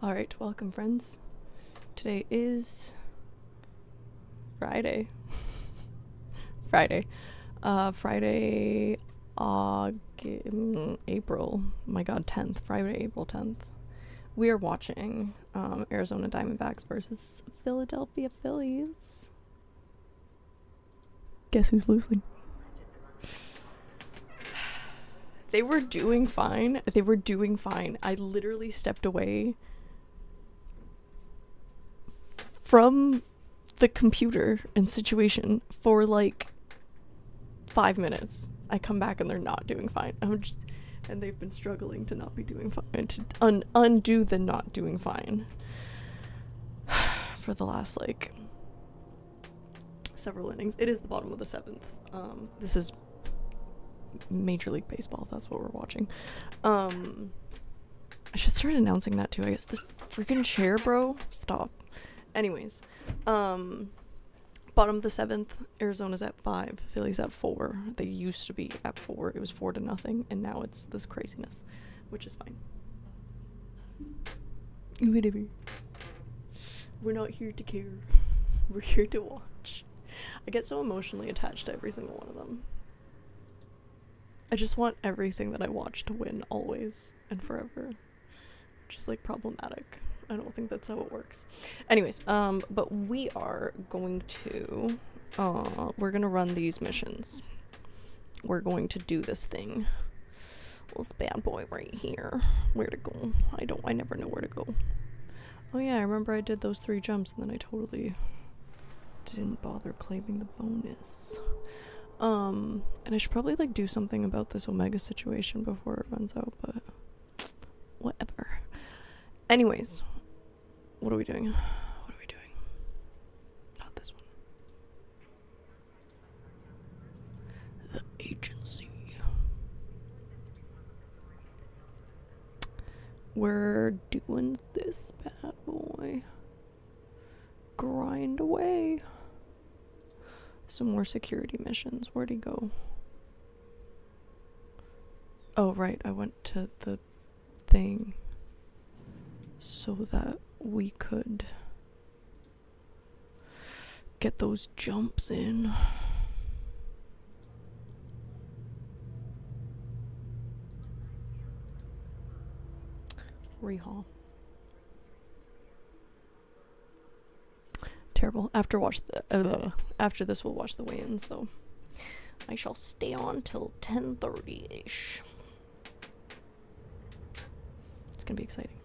Alright, welcome friends. Today is Friday. Friday. April. My god, 10th. Friday, April 10th. We are watching Arizona Diamondbacks versus Philadelphia Phillies. Guess who's losing? They were doing fine. I literally stepped away from the computer and situation for like 5 minutes. I come back and they're not doing fine. And they've been struggling to not be doing fine, to undo the not doing fine for the last like several innings. It is the bottom of the 7th. This is Major League Baseball. That's what we're watching. I should start announcing that too. I guess this freaking chair, bro. Stop. Anyways, bottom of the 7th, Arizona's at 5, Phillies at 4. They used to be at 4. It was 4-0, and now it's this craziness, which is fine. Whatever. We're not here to care. We're here to watch. I get so emotionally attached to every single one of them. I just want everything that I watch to win always and forever, which is like problematic. I don't think that's how it works. Anyways, but we are going to, we're gonna run these missions. We're going to do this thing. This bad boy right here. Where to go? I never know where to go. Oh yeah, I remember I did those 3 jumps and then I totally didn't bother claiming the bonus. And I should probably like do something about this Omega situation before it runs out, but whatever. Anyways, what are we doing? Not this one. The agency. We're doing this bad boy. Grind away. Some more security missions. Where'd he go? Oh, right. I went to the thing so that we could get those jumps in. Rehaul. Terrible. After this we'll watch the weigh-ins though. I shall stay on till 10:30ish. It's gonna be exciting.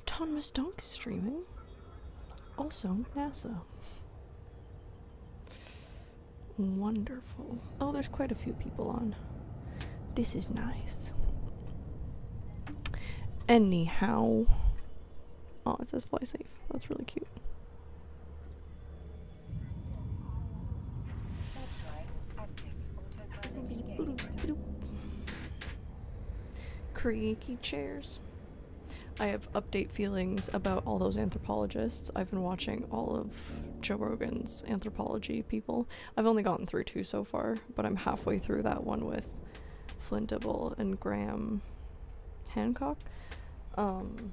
Autonomous dog streaming. Also NASA. Wonderful. Oh, there's quite a few people on. This is nice. Anyhow. Oh, it says fly safe. That's really cute. Creaky chairs. I have update feelings about all those anthropologists. I've been watching all of Joe Rogan's anthropology people. I've only gotten through 2 so far, but I'm halfway through that one with Flint Dibble and Graham Hancock. Flint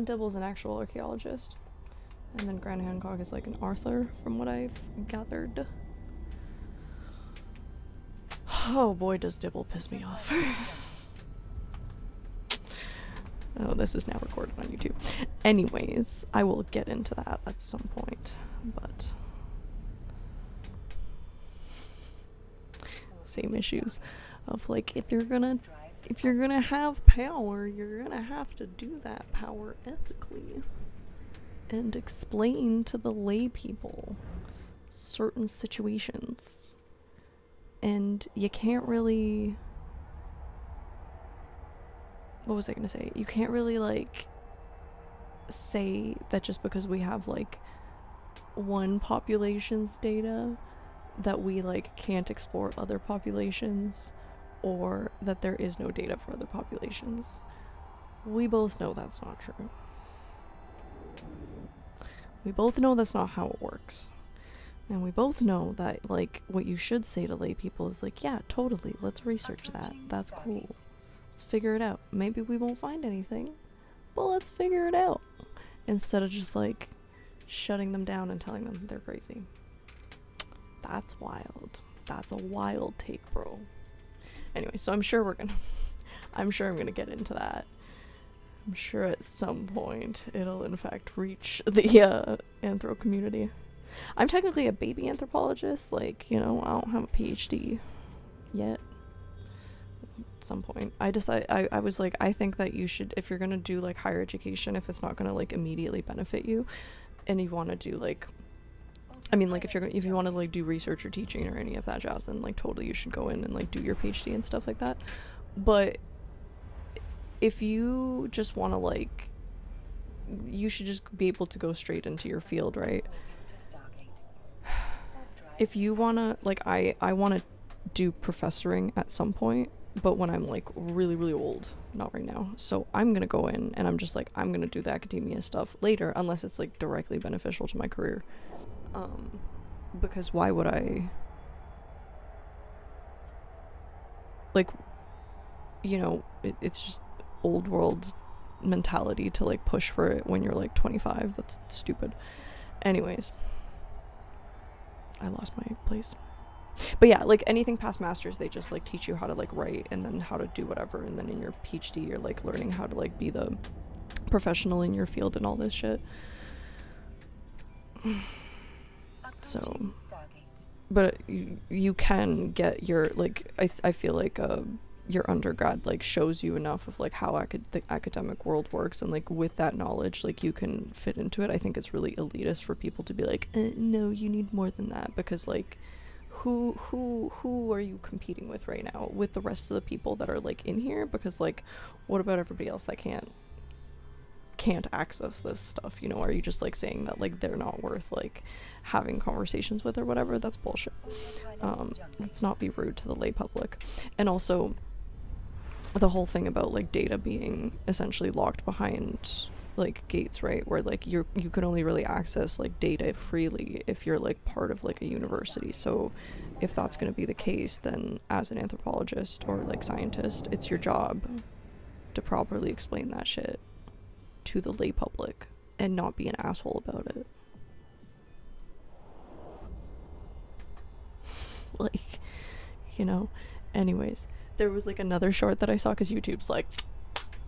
Dibble's an actual archaeologist, and then Graham Hancock is like an author, from what I've gathered. Oh boy, does Dibble piss me off. Oh, this is now recorded on YouTube. Anyways, I will get into that at some point, but same issues of like, if you're gonna have power, you're gonna have to do that power ethically and explain to the lay people certain situations. And you can't really, what was I gonna say? You can't really like say that just because we have like one population's data that we like can't explore other populations, or that there is no data for other populations. We both know that's not true. We both know that's not how it works. And we both know that, like, what you should say to lay people is like, yeah, totally, let's research that. That's cool. Let's figure it out. Maybe we won't find anything, but let's figure it out. Instead of just like shutting them down and telling them they're crazy. That's wild. That's a wild take, bro. Anyway, so I'm sure I'm gonna get into that. I'm sure at some point it'll in fact reach the anthro community. I'm technically a baby anthropologist, like, you know, I don't have a PhD yet. At some point. I was like, I think that you should, if you're gonna do like higher education, if it's not gonna like immediately benefit you, and you wanna do like, I mean, like if you want to like do research or teaching or any of that jazz, then like totally you should go in and like do your PhD and stuff like that. But if you just want to like, you should just be able to go straight into your field, right? If you want to, like, I want to do professoring at some point, but when I'm like really, really old, not right now. So I'm going to go in and I'm just like, I'm going to do the academia stuff later, unless it's like directly beneficial to my career. Because why would I, like, you know, it's just old world mentality to like push for it when you're like 25. That's stupid. Anyways, I lost my place. But yeah, like anything past masters, they just like teach you how to like write and then how to do whatever, and then in your PhD you're like learning how to like be the professional in your field and all this shit. So, but you can get your, like, I feel like your undergrad like shows you enough of like how the academic world works, and like with that knowledge like you can fit into it. I think it's really elitist for people to be like, no, you need more than that, because like who are you competing with right now with the rest of the people that are like in here? Because like what about everybody else that can't access this stuff, you know? Are you just like saying that like they're not worth like having conversations with or whatever? That's bullshit. Let's not be rude to the lay public. And also the whole thing about like data being essentially locked behind like gates, right, where like you can only really access like data freely if you're like part of like a university. So if that's going to be the case, then as an anthropologist or like scientist, it's your job to properly explain that shit to the lay public and not be an asshole about it. Like, you know. Anyways, there was like another short that I saw, because YouTube's like,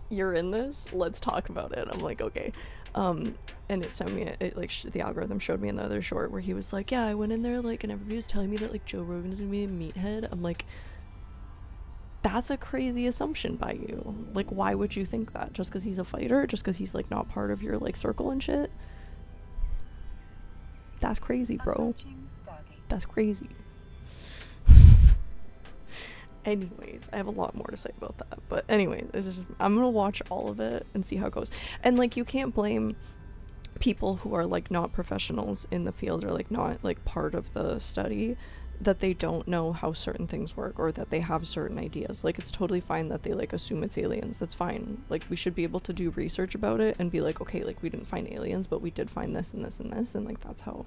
you're in this, let's talk about it. I'm like, okay. And it sent me the algorithm showed me another short where he was like, yeah, I went in there like and everybody was telling me that like Joe Rogan's gonna be a meathead. I'm like, that's a crazy assumption by you. Like, why would you think that? Just because he's a fighter? Just because he's like not part of your like circle and shit? That's crazy, bro. That's crazy. Anyways, I have a lot more to say about that. But anyways, I'm gonna watch all of it and see how it goes. And like, you can't blame people who are like not professionals in the field or like not like part of the study that they don't know how certain things work or that they have certain ideas. Like, it's totally fine that they like assume it's aliens. That's fine. Like, we should be able to do research about it and be like, okay, like we didn't find aliens, but we did find this and this and this, and like that's how.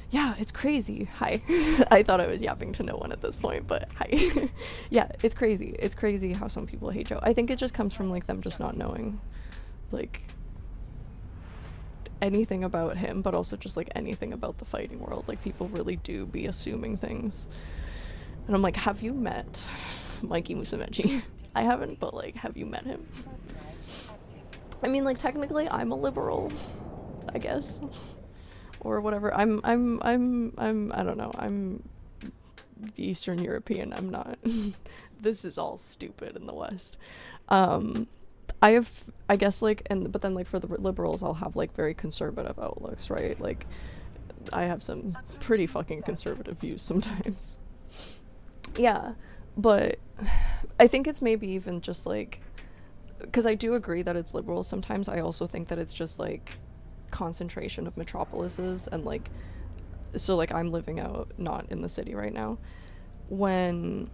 Yeah, it's crazy. Hi. I thought I was yapping to no one at this point, but hi. Yeah, it's crazy. It's crazy how some people hate Joe. I think it just comes from like them just not knowing like anything about him, but also just like anything about the fighting world. Like, people really do be assuming things. And I'm like, have you met Mikey Musumeci? I haven't, but like, have you met him? I mean, like, technically I'm a liberal, I guess. Or whatever. I'm I don't know. I'm Eastern European. I'm not. This is all stupid in the West. I guess like, but then like for the liberals, I'll have like very conservative outlooks, right? Like, I have some pretty fucking conservative views sometimes. Yeah, but I think it's maybe even just like, because I do agree that it's liberal. Sometimes I also think that it's just like concentration of metropolises, and like, so like I'm living out not in the city right now. When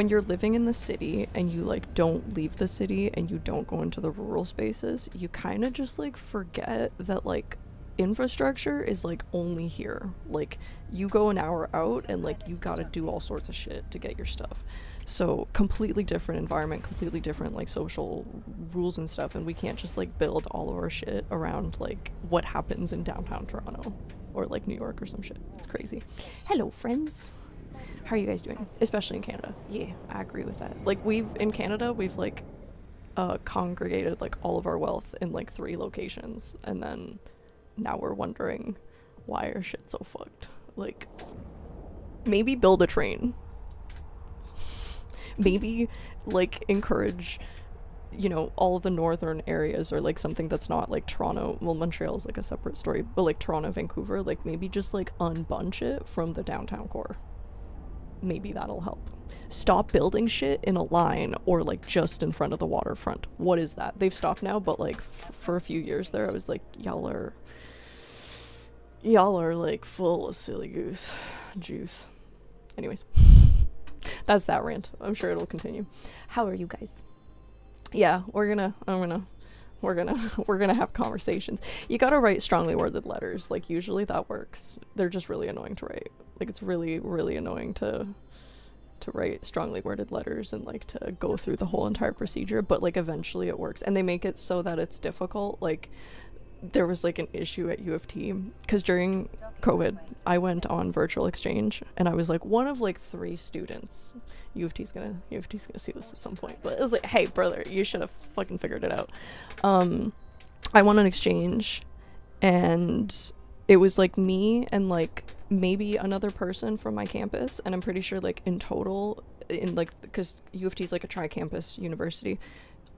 you're living in the city and you like don't leave the city and you don't go into the rural spaces, you kind of just like forget that like infrastructure is like only here. Like you go an hour out and like you gotta do all sorts of shit to get your stuff. So completely different environment, completely different like social rules and stuff, and we can't just like build all of our shit around like what happens in downtown Toronto or like New York or some shit. It's crazy. Hello friends, how are you guys doing? Especially in Canada. Yeah, I agree with that. Like in Canada we've like congregated like all of our wealth in like 3 locations, and then now we're wondering why our shit's so fucked. Like maybe build a train, maybe like encourage, you know, all of the northern areas, or like something that's not like Toronto. Well, Montreal's like a separate story, but like Toronto, Vancouver, like maybe just like unbunch it from the downtown core. Maybe that'll help. Stop building shit in a line or like just in front of the waterfront. What is that? They've stopped now, but like for a few years there I was like, y'all are like full of silly goose juice. Anyways, that's that rant. I'm sure it'll continue. How are you guys? Yeah, we're gonna have conversations. You gotta write strongly worded letters. Like usually that works. They're just really annoying to write. Like it's really, really annoying to write strongly worded letters and like to go through the whole entire procedure, but like eventually it works. And they make it so that it's difficult. Like there was like an issue at U of T because during COVID I went on virtual exchange and I was like one of like 3 students. U of T's gonna see this at some point, but it was like, hey brother, you should have fucking figured it out. I went on exchange and it was like me and like maybe another person from my campus, and I'm pretty sure like in total, in like, because U of T is like a tri-campus university,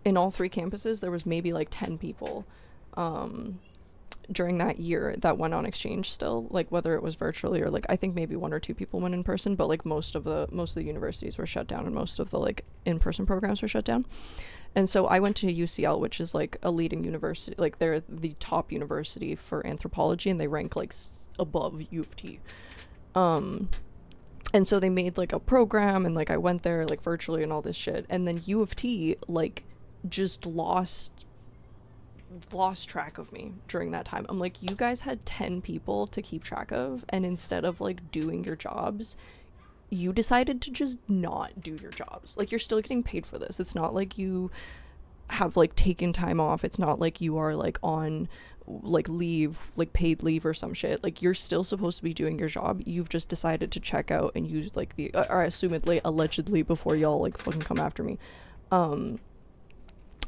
in all 3 campuses there was maybe like 10 people during that year that went on exchange still, like whether it was virtually or like I think maybe 1 or 2 people went in person, but like most of the universities were shut down and most of the like in-person programs were shut down. And so I went to UCL, which is like a leading university, like they're the top university for anthropology and they rank like above U of T. And so they made like a program and like I went there like virtually and all this shit, and then U of T like just lost track of me during that time. I'm like, you guys had 10 people to keep track of, and instead of like doing your jobs, you decided to just not do your jobs. Like you're still getting paid for this. It's not like you have like taken time off. It's not like you are like on like leave, like paid leave or some shit. Like you're still supposed to be doing your job. You've just decided to check out and use like the or assumedly allegedly before y'all like fucking come after me.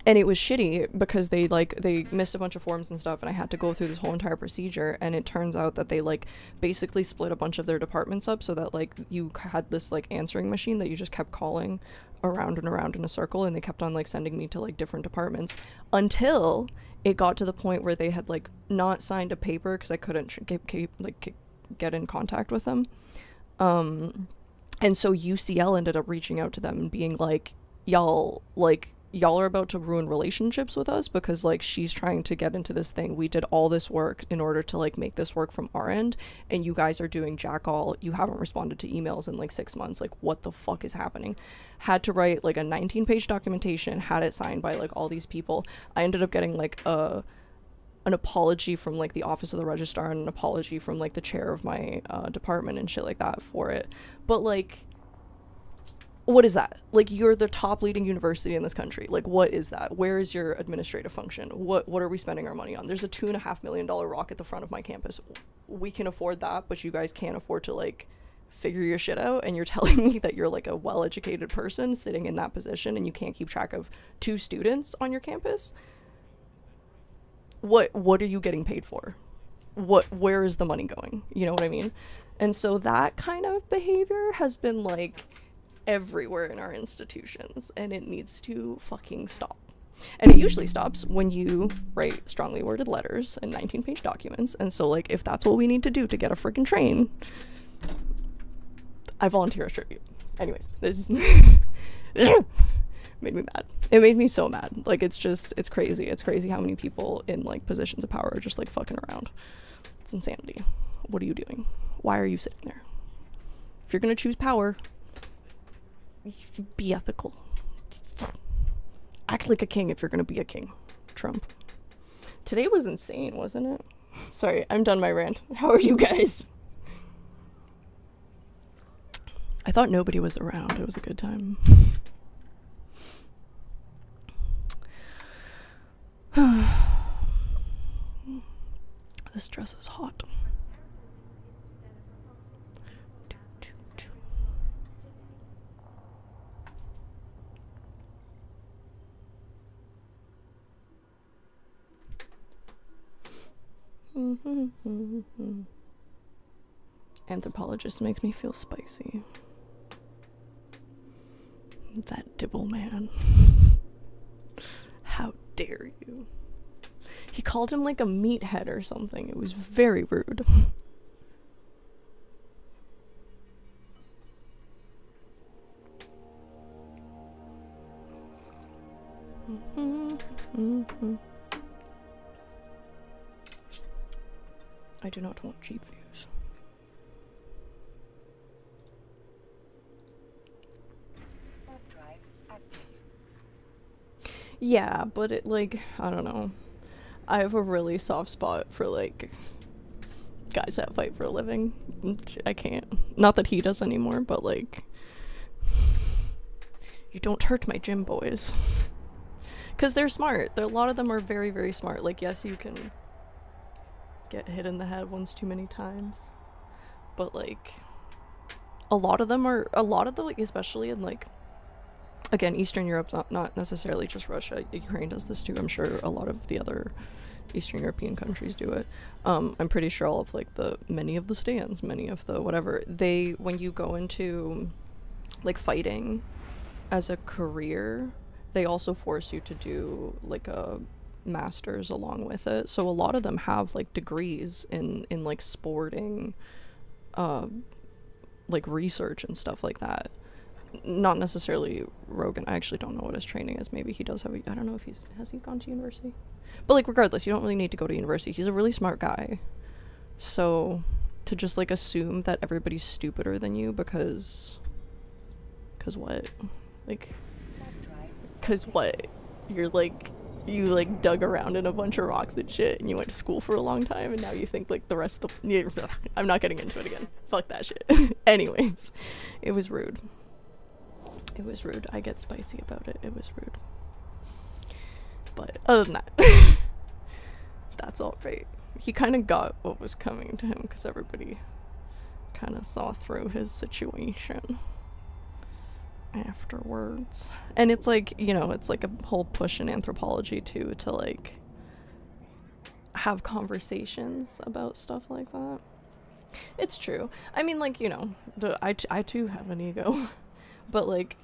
And it was shitty because they missed a bunch of forms and stuff, and I had to go through this whole entire procedure, and it turns out that they like basically split a bunch of their departments up so that like you had this like answering machine that you just kept calling around and around in a circle, and they kept on like sending me to like different departments until it got to the point where they had like not signed a paper because I couldn't get in contact with them. And so UCL ended up reaching out to them and being like, y'all are about to ruin relationships with us because like she's trying to get into this thing. We did all this work in order to like make this work from our end, and you guys are doing jack all. You haven't responded to emails in like 6 months. Like what the fuck is happening? Had to write like a 19-page documentation, had it signed by like all these people. I ended up getting like an apology from like the office of the registrar and an apology from like the chair of my department and shit like that for it. But like, what is that? Like, you're the top leading university in this country. Like, what is that? Where is your administrative function? What are we spending our money on? There's a $2.5 million rock at the front of my campus. We can afford that, but you guys can't afford to like figure your shit out, and you're telling me that you're like a well-educated person sitting in that position and you can't keep track of 2 students on your campus? What are you getting paid for? Where is the money going? You know what I mean? And so that kind of behavior has been like everywhere in our institutions, and it needs to fucking stop. And it usually stops when you write strongly worded letters and 19-page documents. And so like if that's what we need to do to get a freaking train, I volunteer as tribute. Anyways, this made me mad. It made me so mad. Like it's crazy. It's crazy how many people in like positions of power are just like fucking around. It's insanity. What are you doing? Why are you sitting there? If you're gonna choose power, be ethical. Act like a king if you're gonna be a king. Trump. Today was insane, wasn't it? Sorry, I'm done my rant. How are you guys? I thought nobody was around. It was a good time. This dress is hot. Anthropologist makes me feel spicy. That dibble man. How dare you? He called him like a meathead or something. It was very rude. I do not want cheap views. Yeah, but it, like, I don't know. I have a really soft spot for, like, guys that fight for a living. I can't. Not that he does anymore, but, like, you don't hurt my gym boys. Because they're smart. A lot of them are very, very smart. Like, yes, you can get hit in the head once too many times. But, like, a lot of the, like, especially in, like, again, Eastern Europe, not necessarily just Russia. Ukraine does this too. I'm sure a lot of the other Eastern European countries do it. I'm pretty sure all of, like, many of the stands, many of the whatever, when you go into, like, fighting as a career, they also force you to do, like, a master's along with it. So a lot of them have, like, degrees in like, sporting, like, research and stuff like that. Not necessarily Rogan. I actually don't know what his training is. Maybe he does have I don't know if has he gone to university? But, like, regardless, you don't really need to go to university. He's a really smart guy. So to just, like, assume that everybody's stupider than you because what? Like, because what? You're, like, you, like, dug around in a bunch of rocks and shit and you went to school for a long time and now you think, like, the rest of the... I'm not getting into it again. Fuck that shit. Anyways, it was rude. It was rude. I get spicy about it. It was rude. But other than that, that's all right. He kind of got what was coming to him because everybody kind of saw through his situation afterwards. And it's like, you know, it's like a whole push in anthropology too to, like, have conversations about stuff like that. It's true. I mean, like, you know, I too have an ego. But, like,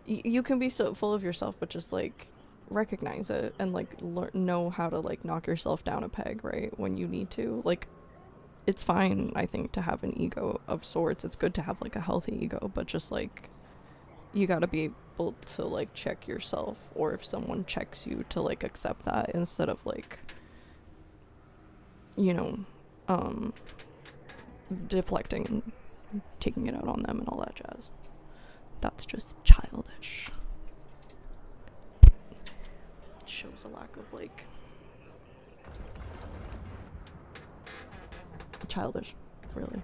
you can be so full of yourself, but just, like, recognize it and, like, know how to, like, knock yourself down a peg, right, when you need to. Like, it's fine, I think, to have an ego of sorts. It's good to have, like, a healthy ego, but just, like, you gotta be able to, like, check yourself, or if someone checks you, to, like, accept that instead of, like, you know, deflecting and taking it out on them and all that jazz. That's just childish. It shows a lack of, like, childish, really.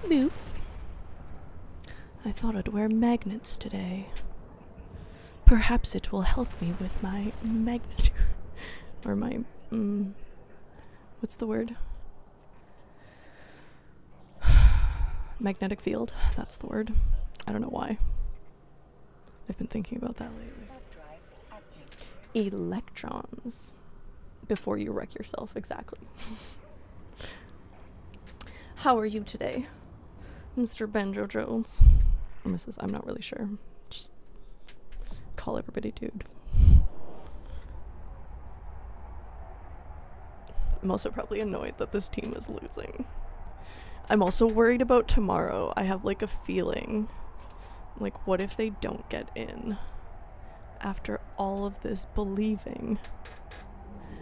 Boop. I thought I'd wear magnets today. Perhaps it will help me with my magnet or my what's the word? Magnetic field, that's the word. I don't know why. I've been thinking about that lately. Electrons. Before you wreck yourself, exactly. How are you today, Mr. Banjo Jones? Or Mrs. I'm not really sure. Just call everybody dude. I'm also probably annoyed that this team is losing. I'm also worried about tomorrow. I have, like, a feeling, like, what if they don't get in after all of this believing?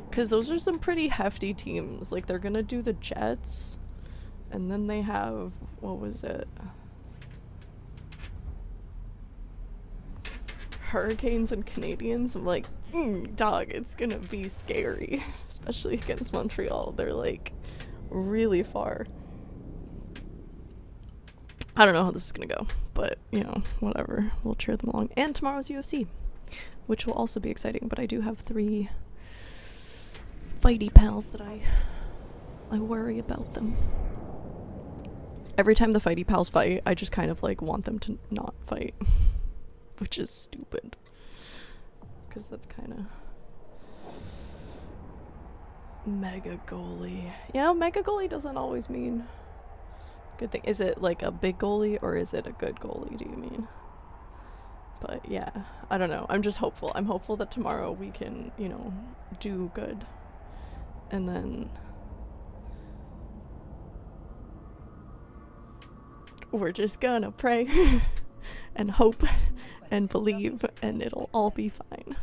Because those are some pretty hefty teams. Like, they're gonna do the Jets, and then they have, what was it? Hurricanes and Canadians, I'm like, dog, it's gonna be scary. Especially against Montreal. They're like really far. I don't know how this is gonna go, but you know, whatever. We'll cheer them along. And tomorrow's UFC, which will also be exciting, but I do have 3 fighty pals that I worry about them. Every time the fighty pals fight, I just kind of like want them to not fight, which is stupid. Because that's kind of mega goalie. Yeah, mega goalie doesn't always mean good thing. Is it like a big goalie or is it a good goalie, do you mean? But yeah, I don't know. I'm just hopeful. I'm hopeful that tomorrow we can, you know, do good. And then we're just gonna pray and hope and believe, and it'll all be fine.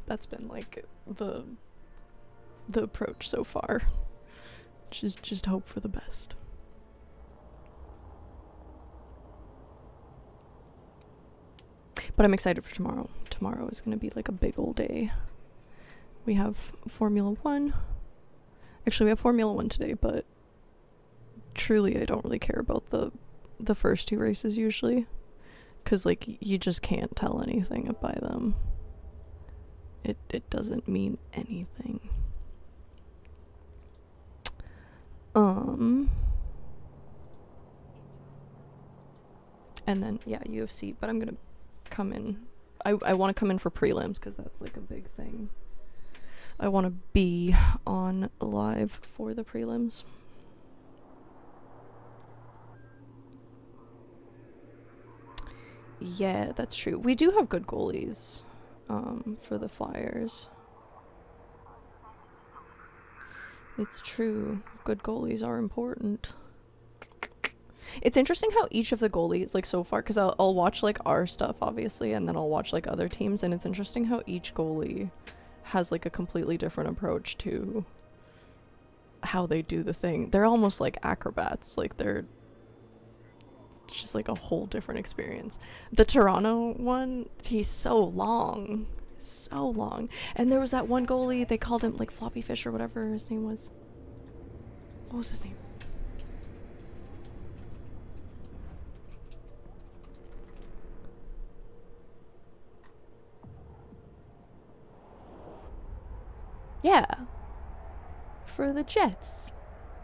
That's been like the approach so far. Just hope for the best. But I'm excited for tomorrow. Tomorrow is gonna be like a big old day. We have Formula 1. Actually, we have Formula 1 today, but truly I don't really care about the first 2 races usually, because like you just can't tell anything by them. It doesn't mean anything. And then yeah, UFC, but I'm gonna come in. I want to come in for prelims because that's like a big thing. I want to be on live for the prelims. Yeah, that's true. We do have good goalies for the Flyers. It's true. Good goalies are important. It's interesting how each of the goalies, like so far, because I'll watch like our stuff, obviously, and then I'll watch like other teams, and it's interesting how each goalie has like a completely different approach to how they do the thing. They're almost like acrobats. Like they're just like a whole different experience. The Toronto one, he's so long. And there was that one goalie, they called him like Floppy Fish or whatever his name was. What was his name? Yeah. For the Jets.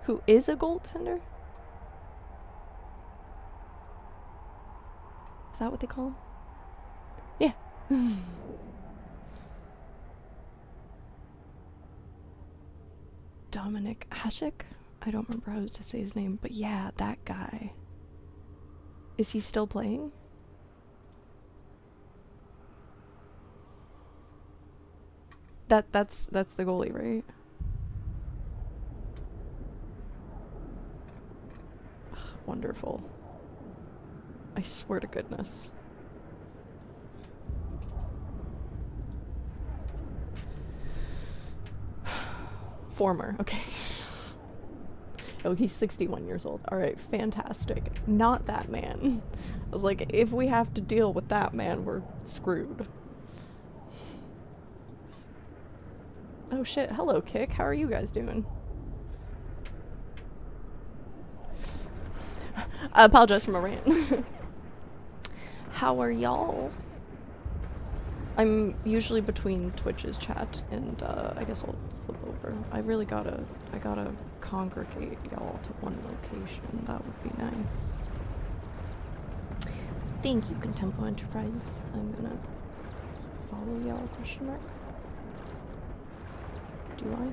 Who is a goaltender? Is that what they call him? Yeah. Dominic Hasek? I don't remember how to say his name, but yeah, that guy. Is he still playing? That's the goalie, right? Ugh, wonderful. I swear to goodness. Former, okay. Oh, he's 61 years old. Alright, fantastic. Not that man. I was like, if we have to deal with that man, we're screwed. Oh shit, hello Kick, how are you guys doing? I apologize for my rant. How are y'all? I'm usually between Twitch's chat and I guess I'll flip over. I gotta congregate y'all to one location. That would be nice. Thank you, Contempo Enterprises. I'm gonna follow y'all, question mark. Do I?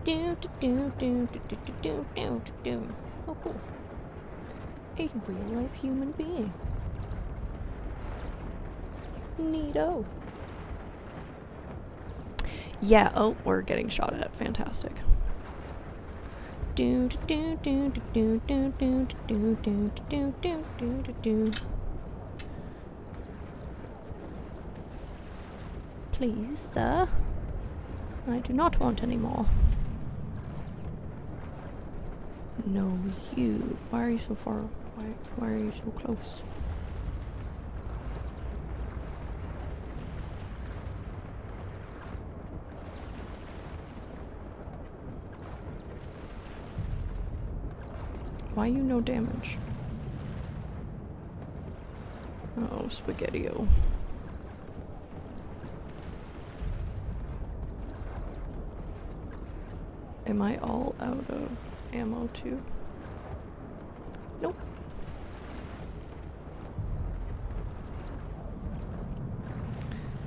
Do do do do do do do do do do. Oh cool. A real life human being. Neato. Yeah, oh, we're getting shot at. Fantastic. Do do do do do do do do do do do do do. Please, sir. I do not want any more. No, you. Why are you so far? Why are you so close? Why you no damage? Oh, Spaghetti-O. Am I all out of ammo too? Nope.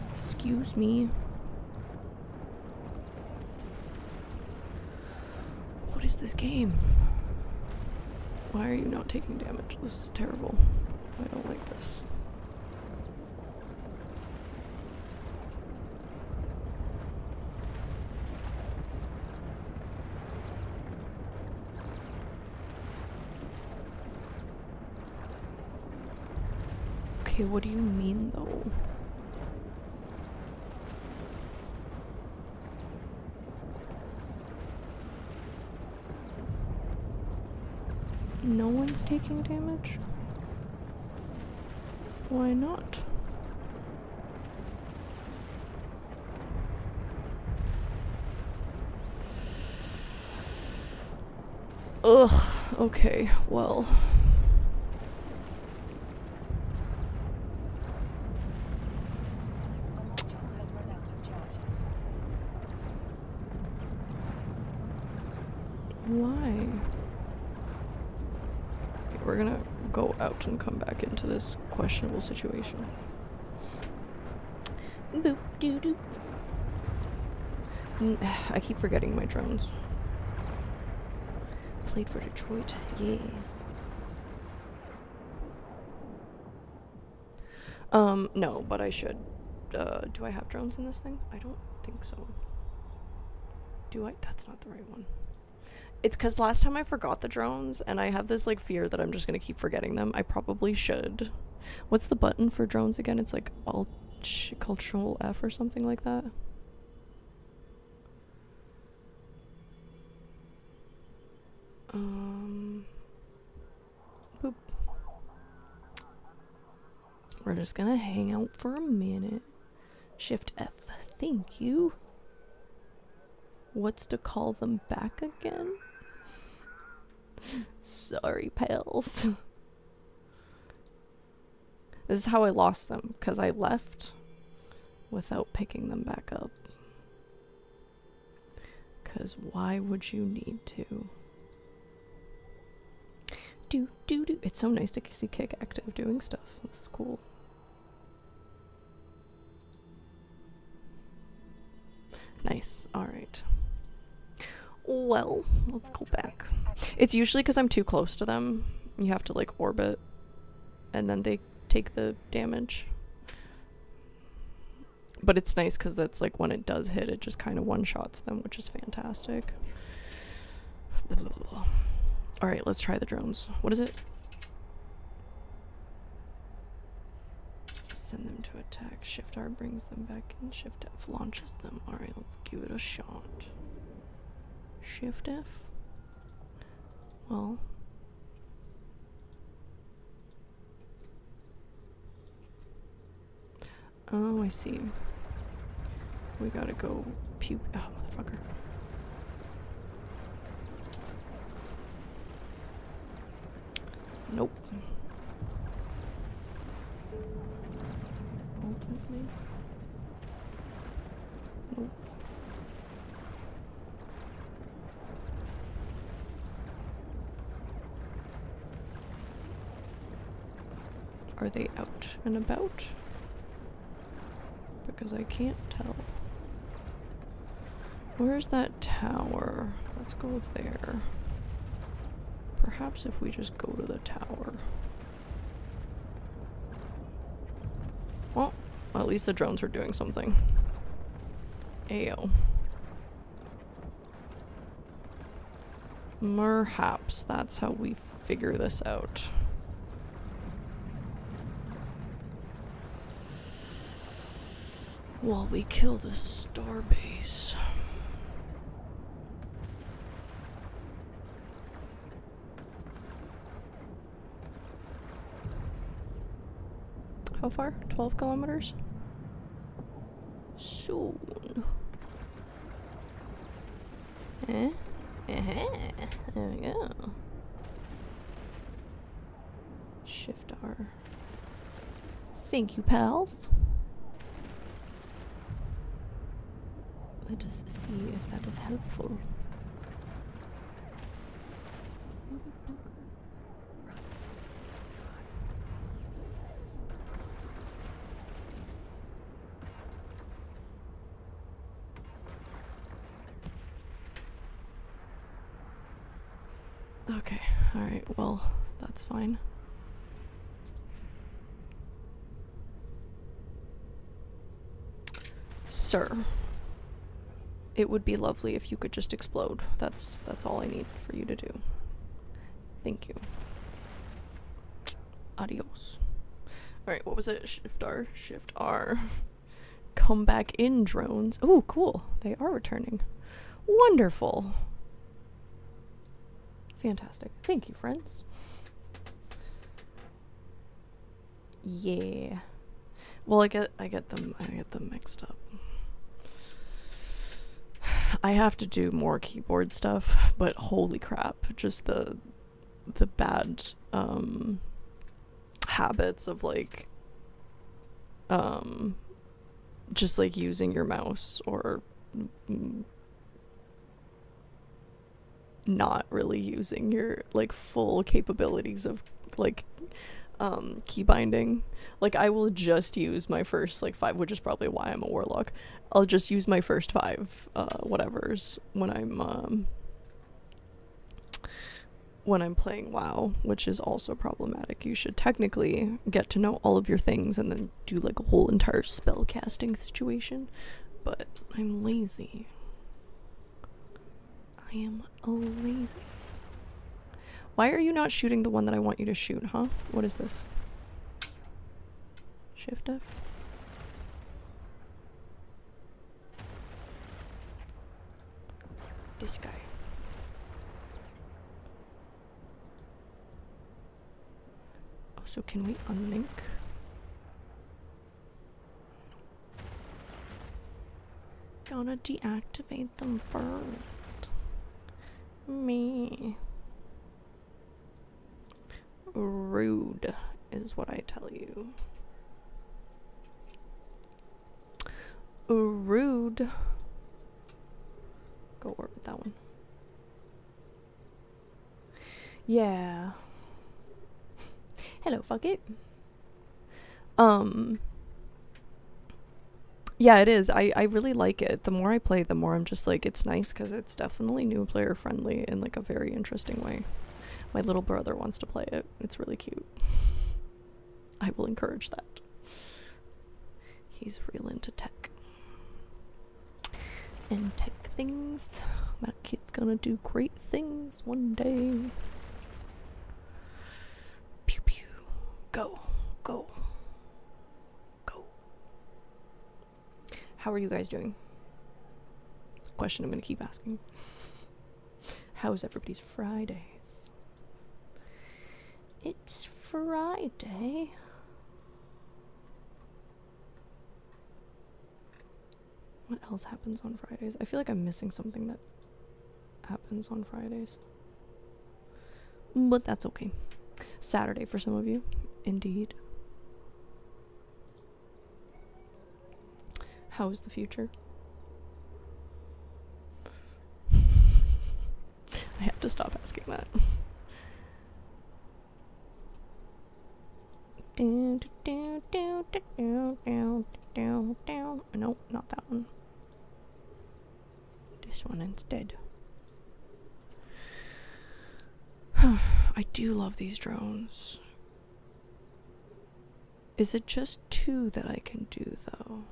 Excuse me. What is this game? Why are you not taking damage? This is terrible. I don't like this. Okay, what do you mean though? No one's taking damage? Why not? Ugh, okay, well. Why? Okay, we're gonna go out and come back into this questionable situation. Boop doo doo. I keep forgetting my drones. Played for Detroit, yeah. No, but I should. Do I have drones in this thing? I don't think so. Do I? That's not the right one. It's because last time I forgot the drones, and I have this, like, fear that I'm just gonna keep forgetting them. I probably should. What's the button for drones again? It's like Control F or something like that. Boop. We're just gonna hang out for a minute. Shift F. Thank you. What's to call them back again? Sorry, pals. This is how I lost them, because I left without picking them back up. Because why would you need to? Do. It's so nice to see Kick active doing stuff. This is cool. Nice. Alright. Well, let's go back. It's usually because I'm too close to them. You have to, like, orbit. And then they take the damage. But it's nice because that's, like, when it does hit, it just kind of one-shots them, which is fantastic. Alright, let's try the drones. What is it? Send them to attack. Shift R brings them back in. Shift F launches them. Alright, let's give it a shot. Shift F? Well. Oh, I see. We gotta go pew. Oh, motherfucker. Nope. Open me. Nope. Are they out and about? Because I can't tell. Where's that tower? Let's go there. Perhaps if we just go to the tower. Well, at least the drones are doing something. Ayo. Perhaps that's how we figure this out. While we kill the starbase. How far? 12 kilometers? Soon. Eh? There we go. Shift R. Thank you, pals. Let us see if that is helpful. Okay, alright, well, that's fine. Sir, it would be lovely if you could just explode. That's all I need for you to do. Thank you. Adios. Alright, what was it? Shift R? Shift R. Come back in, drones. Oh, cool. They are returning. Wonderful. Fantastic. Thank you, friends. Yeah. Well, I get them mixed up. I have to do more keyboard stuff, but holy crap, just the bad habits of like just like using your mouse or not really using your like full capabilities of like key binding. Like I will just use my first like 5, which is probably why I'm a warlock. I'll just use my first 5 whatevers when I'm playing WoW, which is also problematic. You should technically get to know all of your things and then do like a whole entire spell casting situation, but I'm lazy. I am lazy. Why are you not shooting the one that I want you to shoot, huh? What is this? Shift F? This guy. Oh, so can we unlink? Gotta deactivate them first. Me. Rude is what I tell you. Rude. Go orbit that one. Yeah. Hello, fuck it. Yeah, it is. I really like it. The more I play, the more I'm just like, it's nice because it's definitely new player friendly in like a very interesting way. My little brother wants to play it. It's really cute. I will encourage that. He's real into tech. And tech things. That kid's gonna do great things one day. Pew pew. Go. Go. Go. How are you guys doing? Question I'm gonna keep asking. How's everybody's Fridays? It's Friday. What else happens on Fridays? I feel like I'm missing something that happens on Fridays. But that's okay. Saturday for some of you. Indeed. How's the future? I have to stop asking that. Nope, not that one. This one instead. I do love these drones. Is it just 2 that I can do though?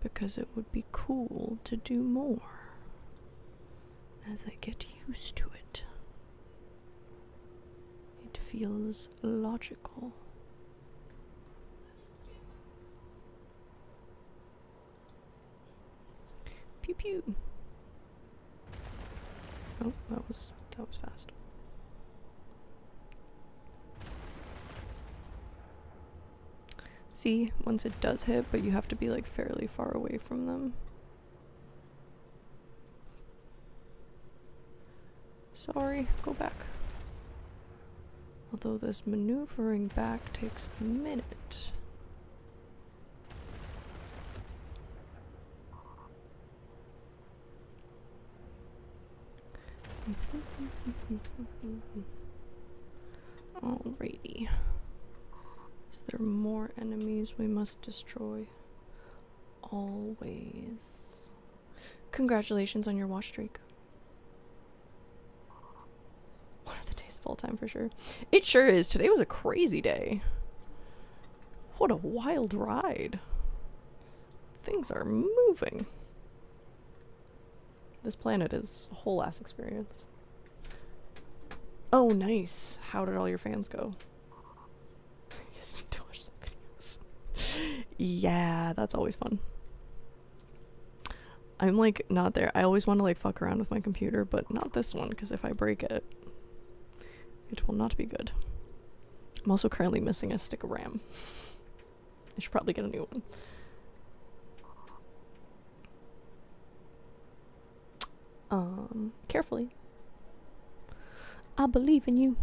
Because it would be cool to do more as I get used to it. It feels logical. Pew pew. Oh, that was fast. See, once it does hit, but you have to be like fairly far away from them. Sorry, go back. Although this maneuvering back takes a minute. Alrighty. Is there more enemies we must destroy? Always. Congratulations on your watch streak. One of the days of all time for sure. It sure is. Today was a crazy day. What a wild ride. Things are moving. This planet is a whole ass experience. Oh, nice. How did all your fans go? You just need to watch some videos. Yeah, that's always fun. I'm like not there. I always want to like fuck around with my computer, but not this one, because if I break it, it will not be good. I'm also currently missing a stick of RAM. I should probably get a new one. Carefully. I believe in you.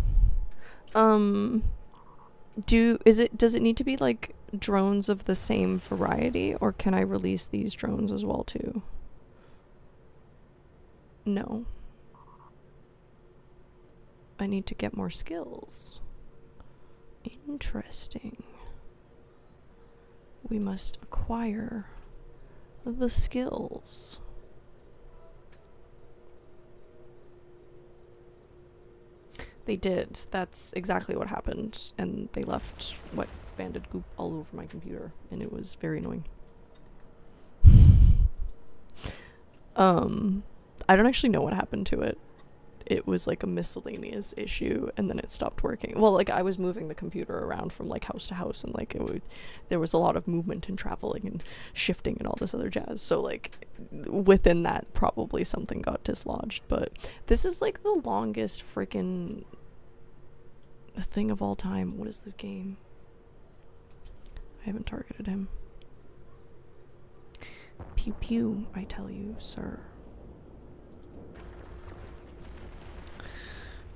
Does it need to be like drones of the same variety, or can I release these drones as well too? No. I need to get more skills. Interesting. We must acquire the skills. They did. That's exactly what happened. And they left wet banded goop all over my computer. And it was very annoying. I don't actually know what happened to it. It was like a miscellaneous issue, and then it stopped working. Well, like I was moving the computer around from like house to house, and like there was a lot of movement and traveling and shifting and all this other jazz. So like within that, probably something got dislodged. But this is like the longest freaking thing of all time. What is this game? I haven't targeted him. Pew pew, I tell you, sir.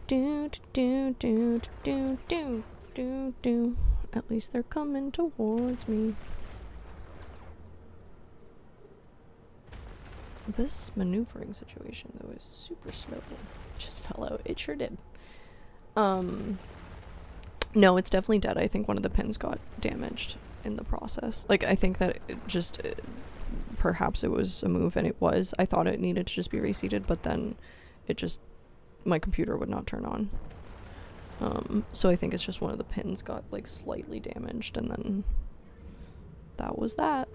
Do do do do do do do. At least they're coming towards me. This maneuvering situation though is super slow. Just fell out. It sure did. No, it's definitely dead. I think one of the pins got damaged in the process. Like I think that it just perhaps it was a move, and it was. I thought it needed to just be reseated, but then it just, my computer would not turn on. So I think it's just one of the pins got like slightly damaged, and then that was that.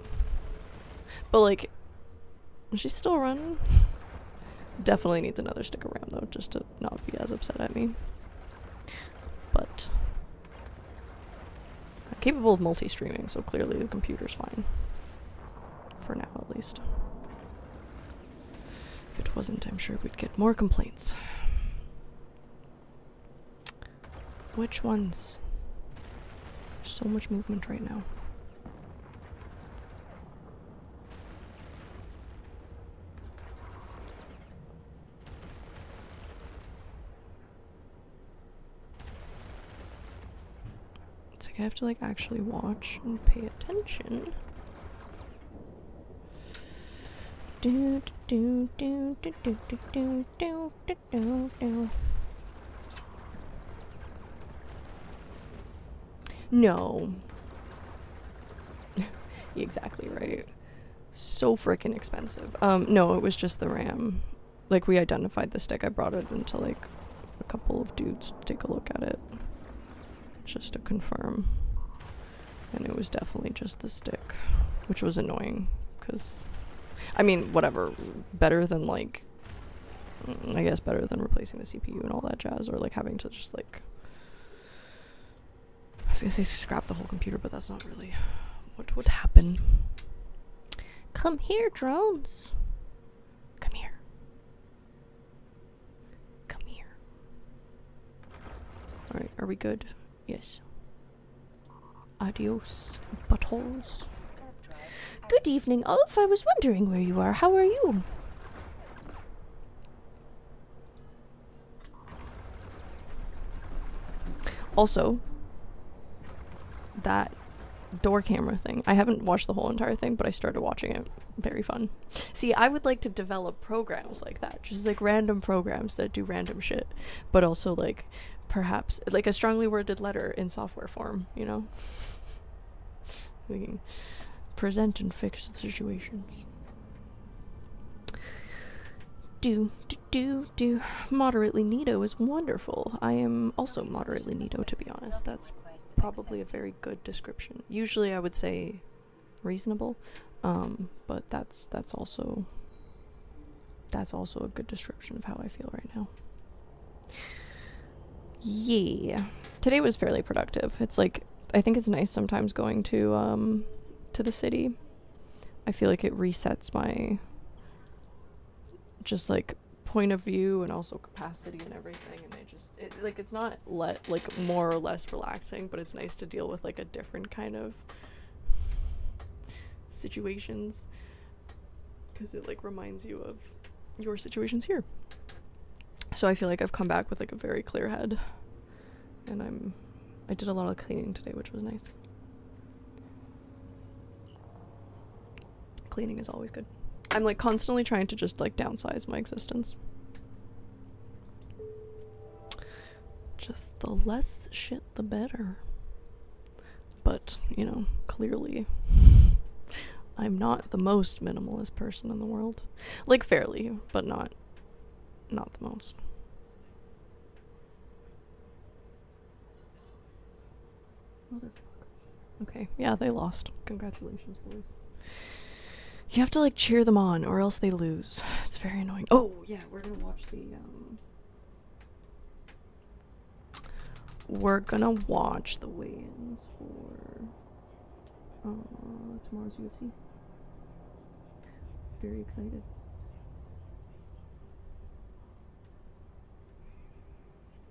But like, she's still running. Definitely needs another stick of RAM though, just to not be as upset at me. But I'm capable of multi-streaming, so clearly the computer's fine. For now, at least. If it wasn't, I'm sure we'd get more complaints. Which ones? There's so much movement right now. It's like I have to like actually watch and pay attention. Do do do do do do do do do do do. No. Exactly right. So freaking expensive. No, it was just the RAM. Like we identified the stick. I brought it into like a couple of dudes to take a look at it, just to confirm. And it was definitely just the stick, which was annoying because, I mean, whatever. Better than like, I guess better than replacing the CPU and all that jazz, or like having to just like, I was gonna say scrap the whole computer, but that's not really what would happen. Come here, drones. Come here. Come here. Alright, are we good? Yes. Adios, buttholes. Good evening, Ulf. I was wondering where you are. How are you? Also, that door camera thing. I haven't watched the whole entire thing, but I started watching it. Very fun. See, I would like to develop programs like that. Just like random programs that do random shit. But also like perhaps like a strongly worded letter in software form, you know? We can present and fix the situations. Do. Moderately neato is wonderful. I am also moderately neato, to be honest. That's probably a very good description. Usually I would say reasonable, but that's also a good description of how I feel right now. Yeah. Today was fairly productive. It's like, I think it's nice sometimes going to the city. I feel like it resets my just like point of view and also capacity and everything, and it's not like more or less relaxing, but it's nice to deal with like a different kind of situations because it like reminds you of your situations here. So I feel like I've come back with like a very clear head, and I did a lot of cleaning today, which was nice. Cleaning is always good. I'm like constantly trying to just like downsize my existence. Just the less shit, the better. But, you know, clearly I'm not the most minimalist person in the world. Like fairly, but not the most. Motherfuckers. Okay, yeah, they lost. Congratulations, boys. You have to like cheer them on or else they lose. It's very annoying. Oh yeah, we're gonna watch the weigh-ins for tomorrow's UFC. Very excited.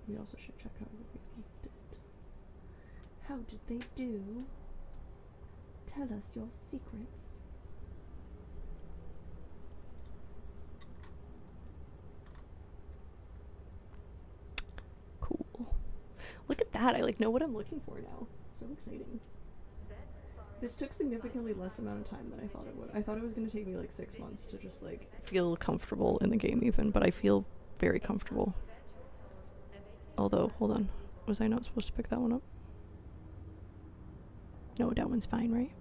We also should check out what we did. How did they do? Tell us your secrets. Cool. Look at that. I like know what I'm looking for now. It's so exciting. This took significantly less amount of time than I thought it would. I thought it was going to take me like 6 months to just like feel comfortable in the game even, but I feel very comfortable. Although, hold on. Was I not supposed to pick that one up? No, that one's fine, right?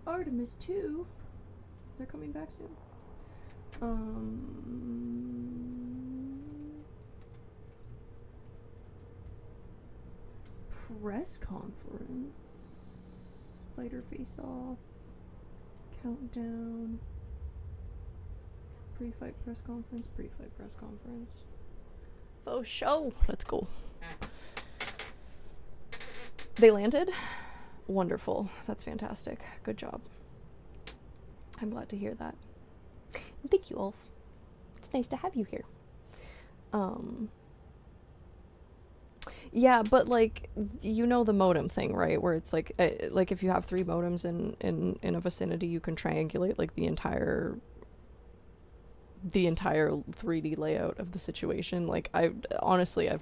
Artemis 2. They're coming back soon. Press conference. Fighter face off. Countdown. Pre-fight press conference. Pre-fight press conference. Faux show. Let's go. They landed? Wonderful. That's fantastic. Good job. I'm glad to hear that. Thank you, Ulf. It's nice to have you here. Yeah, but like, you know the modem thing, right? Where it's like if you have 3 modems in a vicinity, you can triangulate like the entire 3D layout of the situation. Like, I've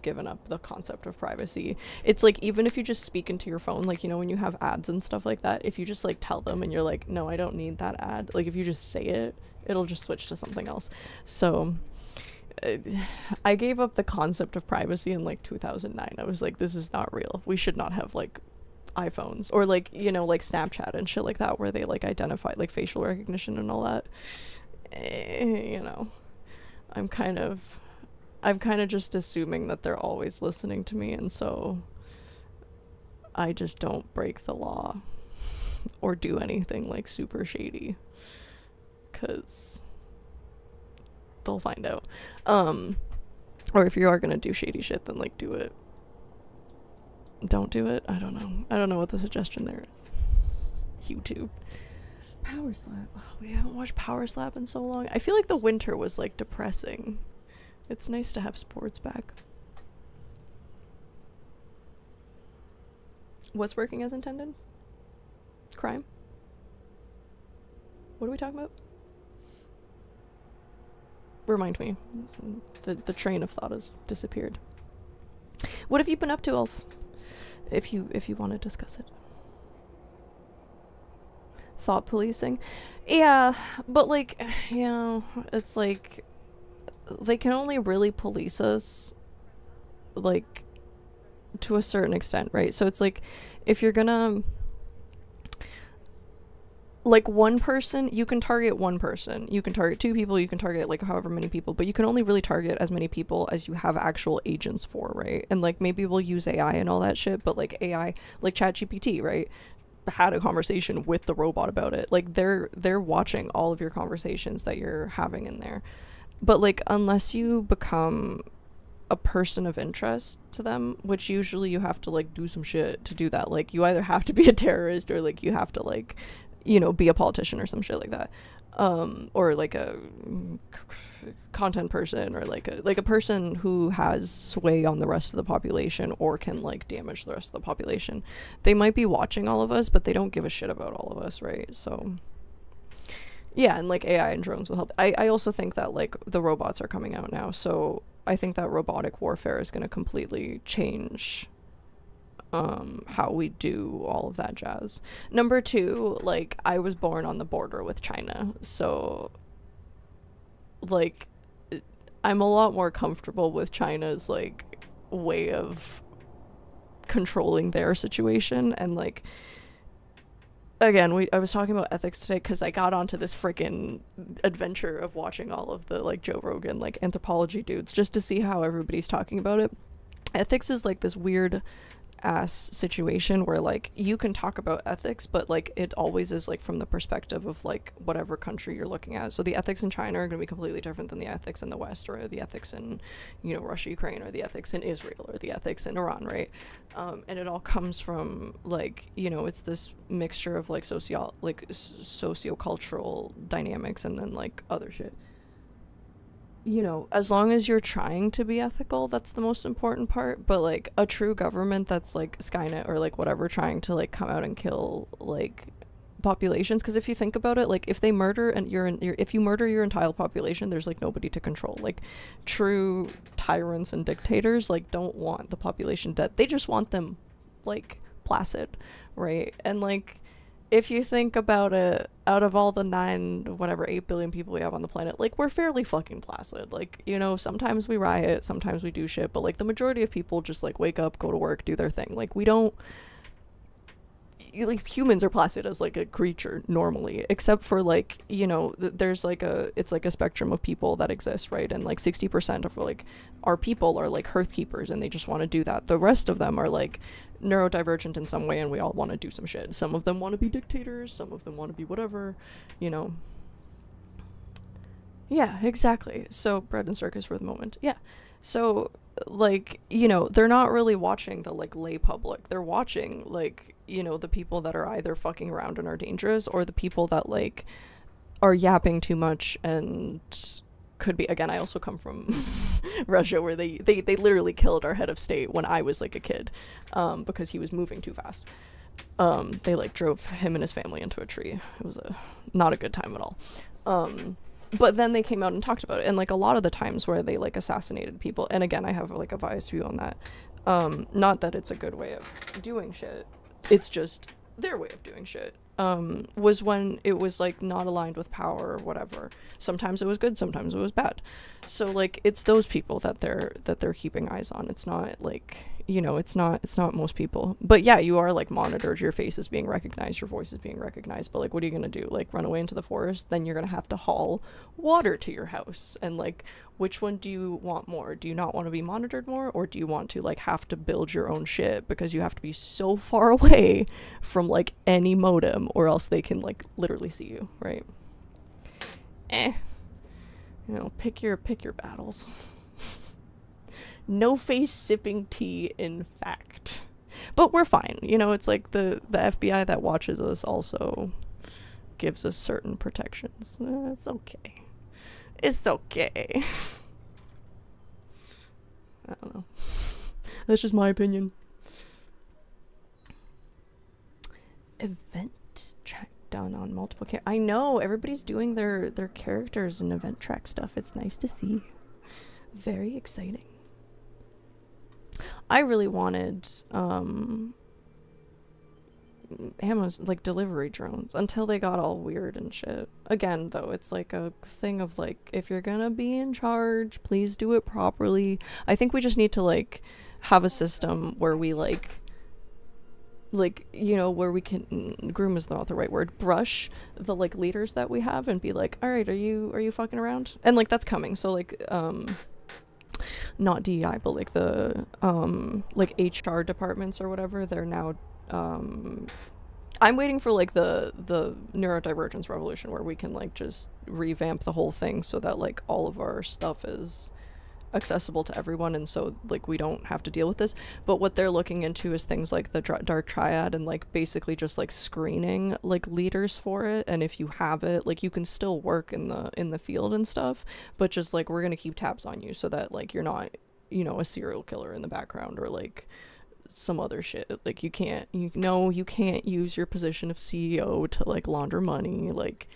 given up the concept of privacy. It's like, even if you just speak into your phone, like, you know, when you have ads and stuff like that, if you just like tell them and you're like, no, I don't need that ad, like if you just say it, it'll just switch to something else. So I gave up the concept of privacy in like 2009. I was like, this is not real. We should not have like iPhones or like, you know, like Snapchat and shit like that, where they like identify like facial recognition and all that. You know, I'm kind of just assuming that they're always listening to me, and so I just don't break the law or do anything like super shady, 'cause they'll find out. Or if you are gonna do shady shit, then like do it. Don't do it. I don't know what the suggestion there is. YouTube. Power Slap. Oh, we haven't watched Power Slap in so long. I feel like the winter was like depressing It's nice to have sports back. What's working as intended? Crime? What are we talking about? Remind me. The train of thought has disappeared. What have you been up to, Elf? If you want to discuss it. Thought policing? Yeah, but like, you know, it's like they can only really police us like to a certain extent, right? So it's like if you're gonna like one person, you can target one person, you can target two people, you can target like however many people, but you can only really target as many people as you have actual agents for, right? And like maybe we'll use AI and all that shit, but like AI, like ChatGPT, right, had a conversation with the robot about it. Like they're watching all of your conversations that you're having in there. But like unless you become a person of interest to them, which usually you have to like do some shit to do that. Like you either have to be a terrorist or like you have to like, you know, be a politician or some shit like that. Or like a content person or like a person who has sway on the rest of the population or can like damage the rest of the population. They might be watching all of us, but they don't give a shit about all of us, right? So yeah, and like AI and drones will help. I also think that like the robots are coming out now, so I think that robotic warfare is going to completely change how we do all of that jazz. Number two, like I was born on the border with China, so like I'm a lot more comfortable with China's like way of controlling their situation. And like again, I was talking about ethics today because I got onto this freaking adventure of watching all of the like Joe Rogan like anthropology dudes just to see how everybody's talking about it. Ethics is like this weird ass situation where like you can talk about ethics, but like it always is like from the perspective of like whatever country you're looking at. So the ethics in China are going to be completely different than the ethics in the West, or the ethics in, you know, Russia, Ukraine, or the ethics in Israel, or the ethics in Iran, right? And it all comes from like, you know, it's this mixture of like sociocultural dynamics and then like other shit. You know, as long as you're trying to be ethical, that's the most important part. But like a true government that's like Skynet or like whatever, trying to like come out and kill like populations, because if you think about it, like if they murder and if you murder your entire population, there's like nobody to control. Like true tyrants and dictators like don't want the population dead, they just want them like placid, right? And like if you think about it, out of all the 8 billion people we have on the planet, like we're fairly fucking placid. Like, you know, sometimes we riot, sometimes we do shit, but like the majority of people just like wake up, go to work, do their thing. Like we don't, like humans are placid as like a creature normally, except for like, you know, there's like it's like a spectrum of people that exist, right? And like 60% of like our people are like hearth keepers and they just want to do that. The rest of them are like neurodivergent in some way and we all want to do some shit. Some of them want to be dictators, some of them want to be whatever, you know. Yeah, exactly. So bread and circus for the moment. Yeah. So like, you know, they're not really watching the like lay public. They're watching like, you know, the people that are either fucking around and are dangerous, or the people that like are yapping too much and could be. Again, I also come from Russia, where they literally killed our head of state when I was like a kid, because he was moving too fast. They like drove him and his family into a tree. It was not a good time at all. But then they came out and talked about it, and like a lot of the times where they like assassinated people, and again I have like a biased view on that, not that it's a good way of doing shit, it's just their way of doing shit, was when it was like not aligned with power or whatever. Sometimes it was good, sometimes it was bad. So like it's those people that they're keeping eyes on. It's not like, you know, it's not most people. But yeah, you are like monitored, your face is being recognized, your voice is being recognized, but like what are you gonna do? Like run away into the forest? Then you're gonna have to haul water to your house. And like, which one do you want more? Do you not want to be monitored more, or do you want to like have to build your own shit because you have to be so far away from like any modem, or else they can like literally see you, right? You know, pick your battles. No face sipping tea, in fact. But we're fine. You know, it's like the FBI that watches us also gives us certain protections. It's okay. It's okay. That's just my opinion. Event track done on multiple I know, everybody's doing their characters and event track stuff. It's nice to see. Very exciting. I really wanted Amazon, like, delivery drones until they got all weird and shit. Again, though, it's like a thing of like, if you're gonna be in charge, please do it properly. I think we just need to like have a system where we like you know, where we can groom is not the right word, brush the like leaders that we have and be like, all right, are you fucking around? And like that's coming. So like not DEI, but like the like HR departments or whatever, they're now I'm waiting for like the neurodivergence revolution where we can like just revamp the whole thing so that like all of our stuff is accessible to everyone, and so like we don't have to deal with this. But what they're looking into is things like the dark triad and like basically just like screening like leaders for it, and if you have it, like you can still work in the field and stuff, but just like we're gonna keep tabs on you so that like you're not, you know, a serial killer in the background or like some other shit. Like you can't use your position of CEO to like launder money. Like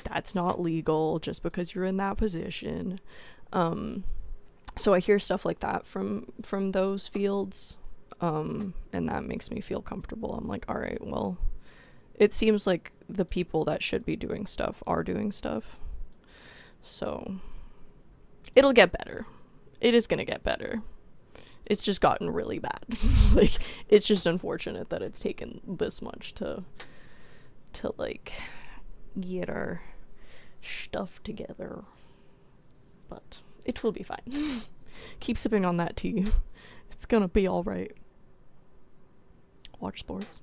that's not legal just because you're in that position. So I hear stuff like that from those fields, and that makes me feel comfortable. I'm like, all right, well, it seems like the people that should be doing stuff are doing stuff, so it'll get better. It is gonna get better. It's just gotten really bad. Like, it's just unfortunate that it's taken this much to like get our stuff together, but it will be fine. Keep sipping on that tea. It's gonna be all right. Watch sports.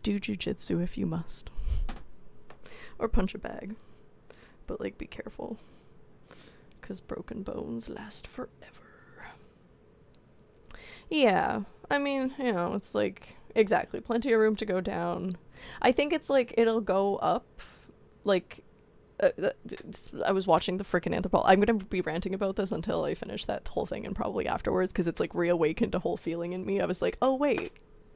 Do jujitsu if you must, or punch a bag, but like be careful, because broken bones last forever. Yeah, I mean, you know, it's like, exactly, plenty of room to go down. I think it's like, it'll go up, like, I was watching the freaking Anthropology. I'm gonna be ranting about this until I finish that whole thing and probably afterwards, because it's like reawakened a whole feeling in me. I was like, oh wait,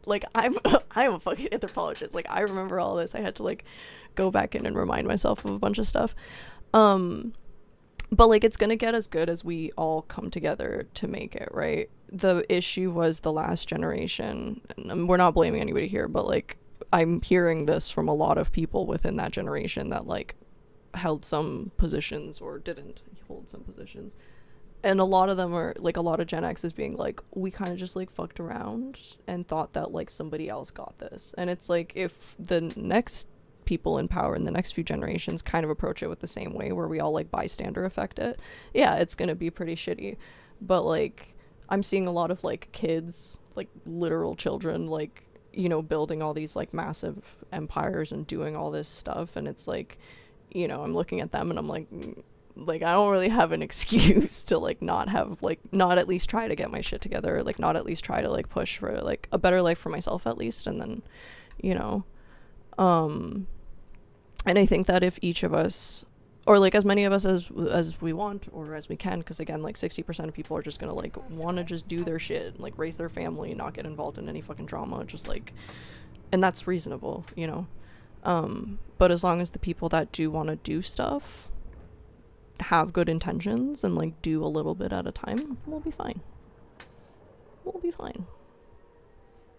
like I'm a fucking anthropologist. Like I remember all this. I had to like go back in and remind myself of a bunch of stuff. But like it's gonna get as good as we all come together to make it, right? The issue was the last generation, and we're not blaming anybody here, but like I'm hearing this from a lot of people within that generation that like held some positions or didn't hold some positions, and a lot of them are like, a lot of Gen X is being like, we kind of just like fucked around and thought that like somebody else got this. And it's like, if the next people in power in the next few generations kind of approach it with the same way, where we all like bystander effect it, yeah, it's gonna be pretty shitty. But like I'm seeing a lot of like kids, like literal children, like, you know, building all these like massive empires and doing all this stuff, and it's like, you know, I'm looking at them and I'm like I don't really have an excuse to like not at least try to get my shit together, like not at least try to like push for like a better life for myself at least. And then, you know, and I think that if each of us, or like as many of us as we want or as we can, because again, like 60% of people are just gonna like want to just do their shit, like raise their family, not get involved in any fucking drama, just like, and that's reasonable, you know. But as long as the people that do want to do stuff have good intentions and like do a little bit at a time, we'll be fine.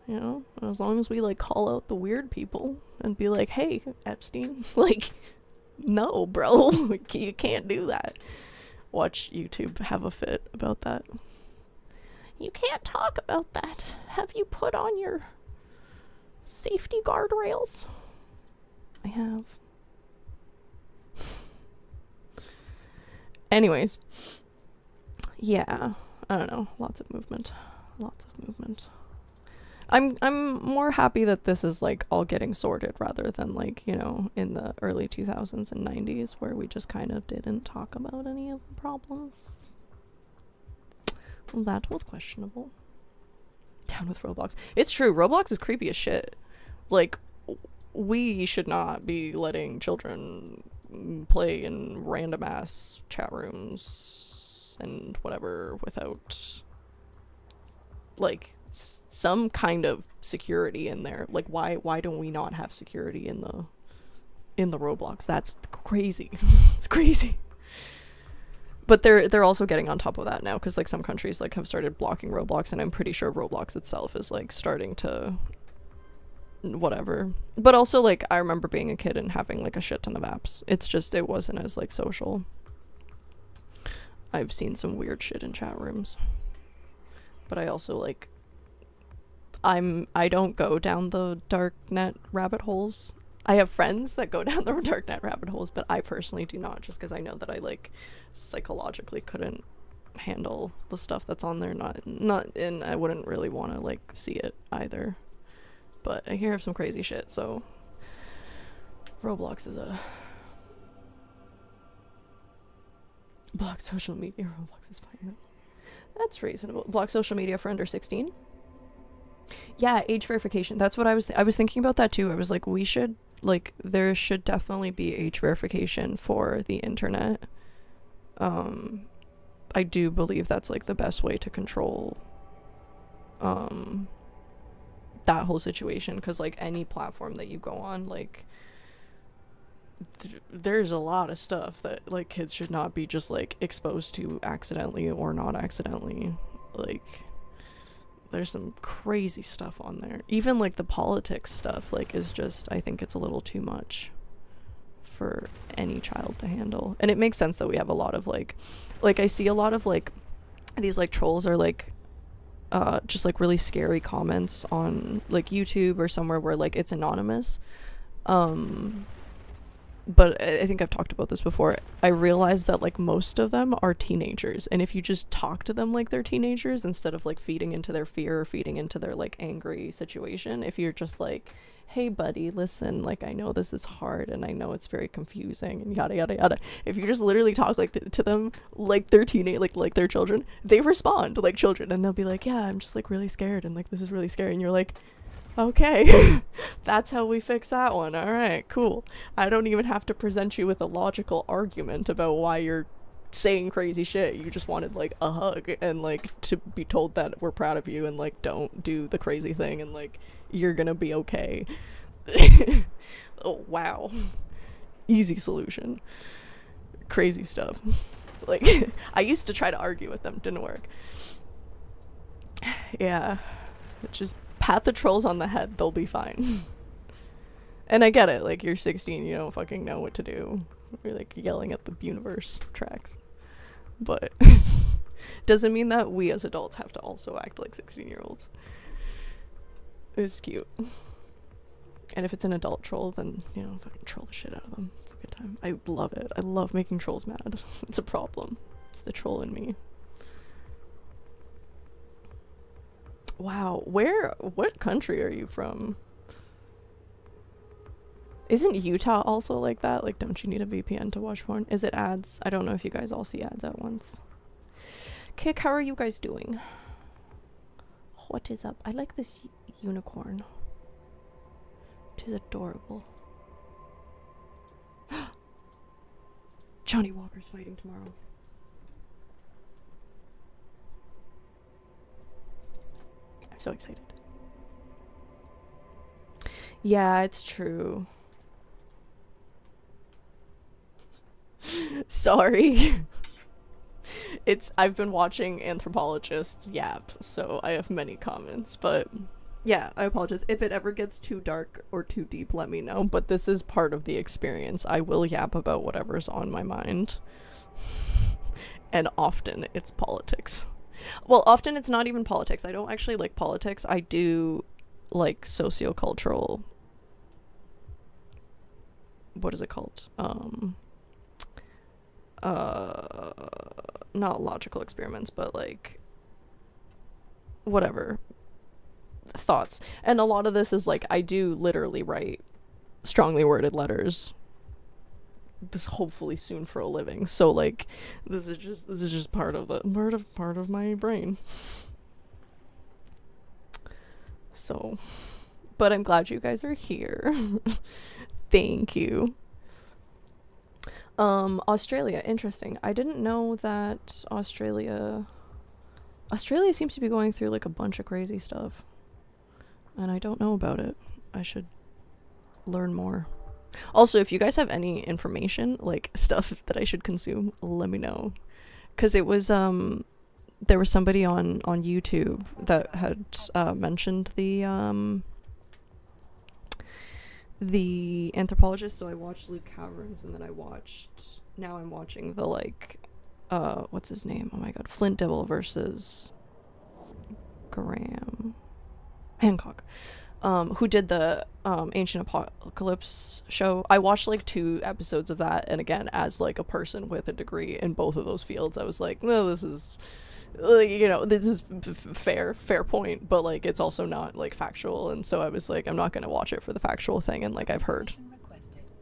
You know, as long as we like call out the weird people and be like, hey, Epstein, like, no, bro, you can't do that. Watch YouTube have a fit about that. You can't talk about that. Have you put on your safety guardrails? I have. Anyways, yeah, I don't know, lots of movement. I'm more happy that this is like all getting sorted rather than like, you know, in the early 2000s and 90s where we just kind of didn't talk about any of the problems. Well, that was questionable. Down with Roblox. It's true, Roblox is creepy as shit. Like, we should not be letting children play in random ass chat rooms and whatever without like some kind of security in there. Like why don't we not have security in the Roblox? That's crazy. It's crazy. But they're also getting on top of that now, because like some countries like have started blocking Roblox, and I'm pretty sure Roblox itself is like starting to whatever. But also, like, I remember being a kid and having like a shit ton of apps. It's just, it wasn't as like social. I've seen some weird shit in chat rooms. But I also like I don't go down the dark net rabbit holes. I have friends that go down the dark net rabbit holes, but I personally do not, just because I know that I like psychologically couldn't handle the stuff that's on there. Not and I wouldn't really want to like see it either. But I hear of some crazy shit, so Roblox is a block social media. Roblox is fine. That's reasonable. Block social media for under 16. Yeah, age verification. That's what I was thinking about that too. I was like, we should, like, there should definitely be age verification for the internet. I do believe that's like the best way to control that whole situation, because like any platform that you go on, like there's a lot of stuff that like kids should not be just like exposed to accidentally or not accidentally. Like there's some crazy stuff on there. Even like the politics stuff like is just, I think it's a little too much for any child to handle. And it makes sense that we have a lot of like I see a lot of like these like trolls are like just like really scary comments on like YouTube or somewhere where like it's anonymous. But I think I've talked about this before. I realized that like most of them are teenagers, and if you just talk to them like they're teenagers instead of like feeding into their fear or feeding into their like angry situation, if you're just like, hey buddy, listen, like I know this is hard and I know it's very confusing and yada yada yada, if you just literally talk like to them like they're like they're children, they respond like children, and they'll be like, yeah, I'm just like really scared and like this is really scary, and you're like, okay. That's how we fix that one. All right, cool. I don't even have to present you with a logical argument about why you're saying crazy shit. You just wanted like a hug and like to be told that we're proud of you and like don't do the crazy thing and like you're gonna be okay. Oh wow. Easy solution. Crazy stuff. Like I used to try to argue with them, didn't work. Yeah, just pat the trolls on the head, they'll be fine. And I get it, like you're 16, you don't fucking know what to do. You're like yelling at the universe tracks. But doesn't mean that we as adults have to also act like 16-year-olds. It's cute. And if it's an adult troll, then, you know, fucking troll the shit out of them. It's a good time. I love it. I love making trolls mad. It's a problem. It's the troll in me. Wow, what country are you from? Isn't Utah also like that? Like, don't you need a VPN to watch porn? Is it ads? I don't know if you guys all see ads at once. Kick, how are you guys doing? What is up? I like this unicorn. It is adorable. Johnny Walker's fighting tomorrow. I'm so excited. Yeah, it's true. Sorry. I've been watching anthropologists yap, so I have many comments, but yeah, I apologize. If it ever gets too dark or too deep, let me know, but this is part of the experience. I will yap about whatever's on my mind. And often it's politics. Well, often it's not even politics. I don't actually like politics. I do like sociocultural, what is it called? Not logical experiments, but like whatever thoughts. And a lot of this is like I do literally write strongly worded letters this hopefully soon for a living, so like this is just part of my brain. So, but I'm glad you guys are here. Thank you. Australia, interesting. I didn't know that Australia Australia seems to be going through like a bunch of crazy stuff, and I don't know about it. I should learn more. Also, if you guys have any information, like stuff that I should consume, let me know. Cause it was there was somebody on YouTube that had mentioned the anthropologist. So I watched Luke Caverns, and then now I'm watching the like what's his name? Oh my god, Flint Dibble versus Graham Hancock. Who did the Ancient Apocalypse show. I watched like 2 episodes of that, and again, as like a person with a degree in both of those fields, I was like, no, this is this is fair point, but like it's also not like factual, and so I was like, I'm not gonna watch it for the factual thing. And like I've heard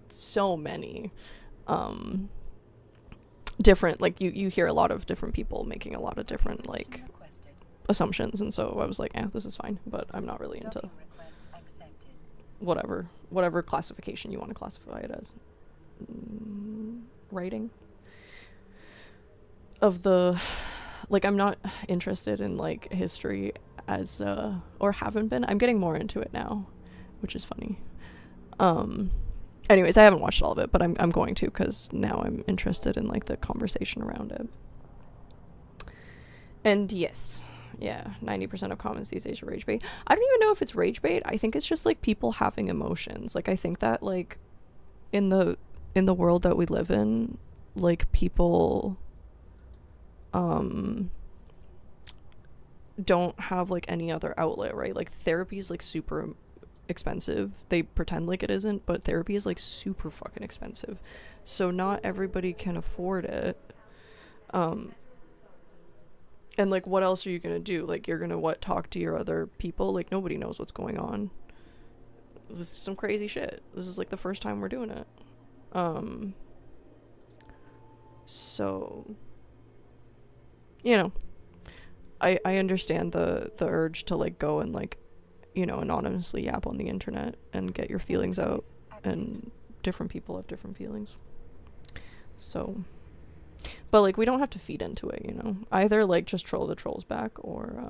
so many different, like you hear a lot of different people making a lot of different like assumptions, and so I was like, this is fine, but I'm not really into whatever classification you want to classify it as. Writing of the, like, I'm not interested in like history as or haven't been. I'm getting more into it now, which is funny. Anyways, I haven't watched all of it, but I'm going to, because now I'm interested in like the conversation around it. And yes, yeah, 90% of comments these days are rage bait. I don't even know if it's rage bait. I think it's just like people having emotions. Like I think that like in the world that we live in, like people don't have like any other outlet, right? Like therapy is like super expensive. They pretend like it isn't, but therapy is like super fucking expensive. So not everybody can afford it. And like what else are you gonna do? Like you're gonna talk to your other people? Like nobody knows what's going on. This is some crazy shit. This is like the first time we're doing it. So I understand the urge to like go and like anonymously yap on the internet and get your feelings out, and different people have different feelings. So, but like we don't have to feed into it, either like just troll the trolls back, or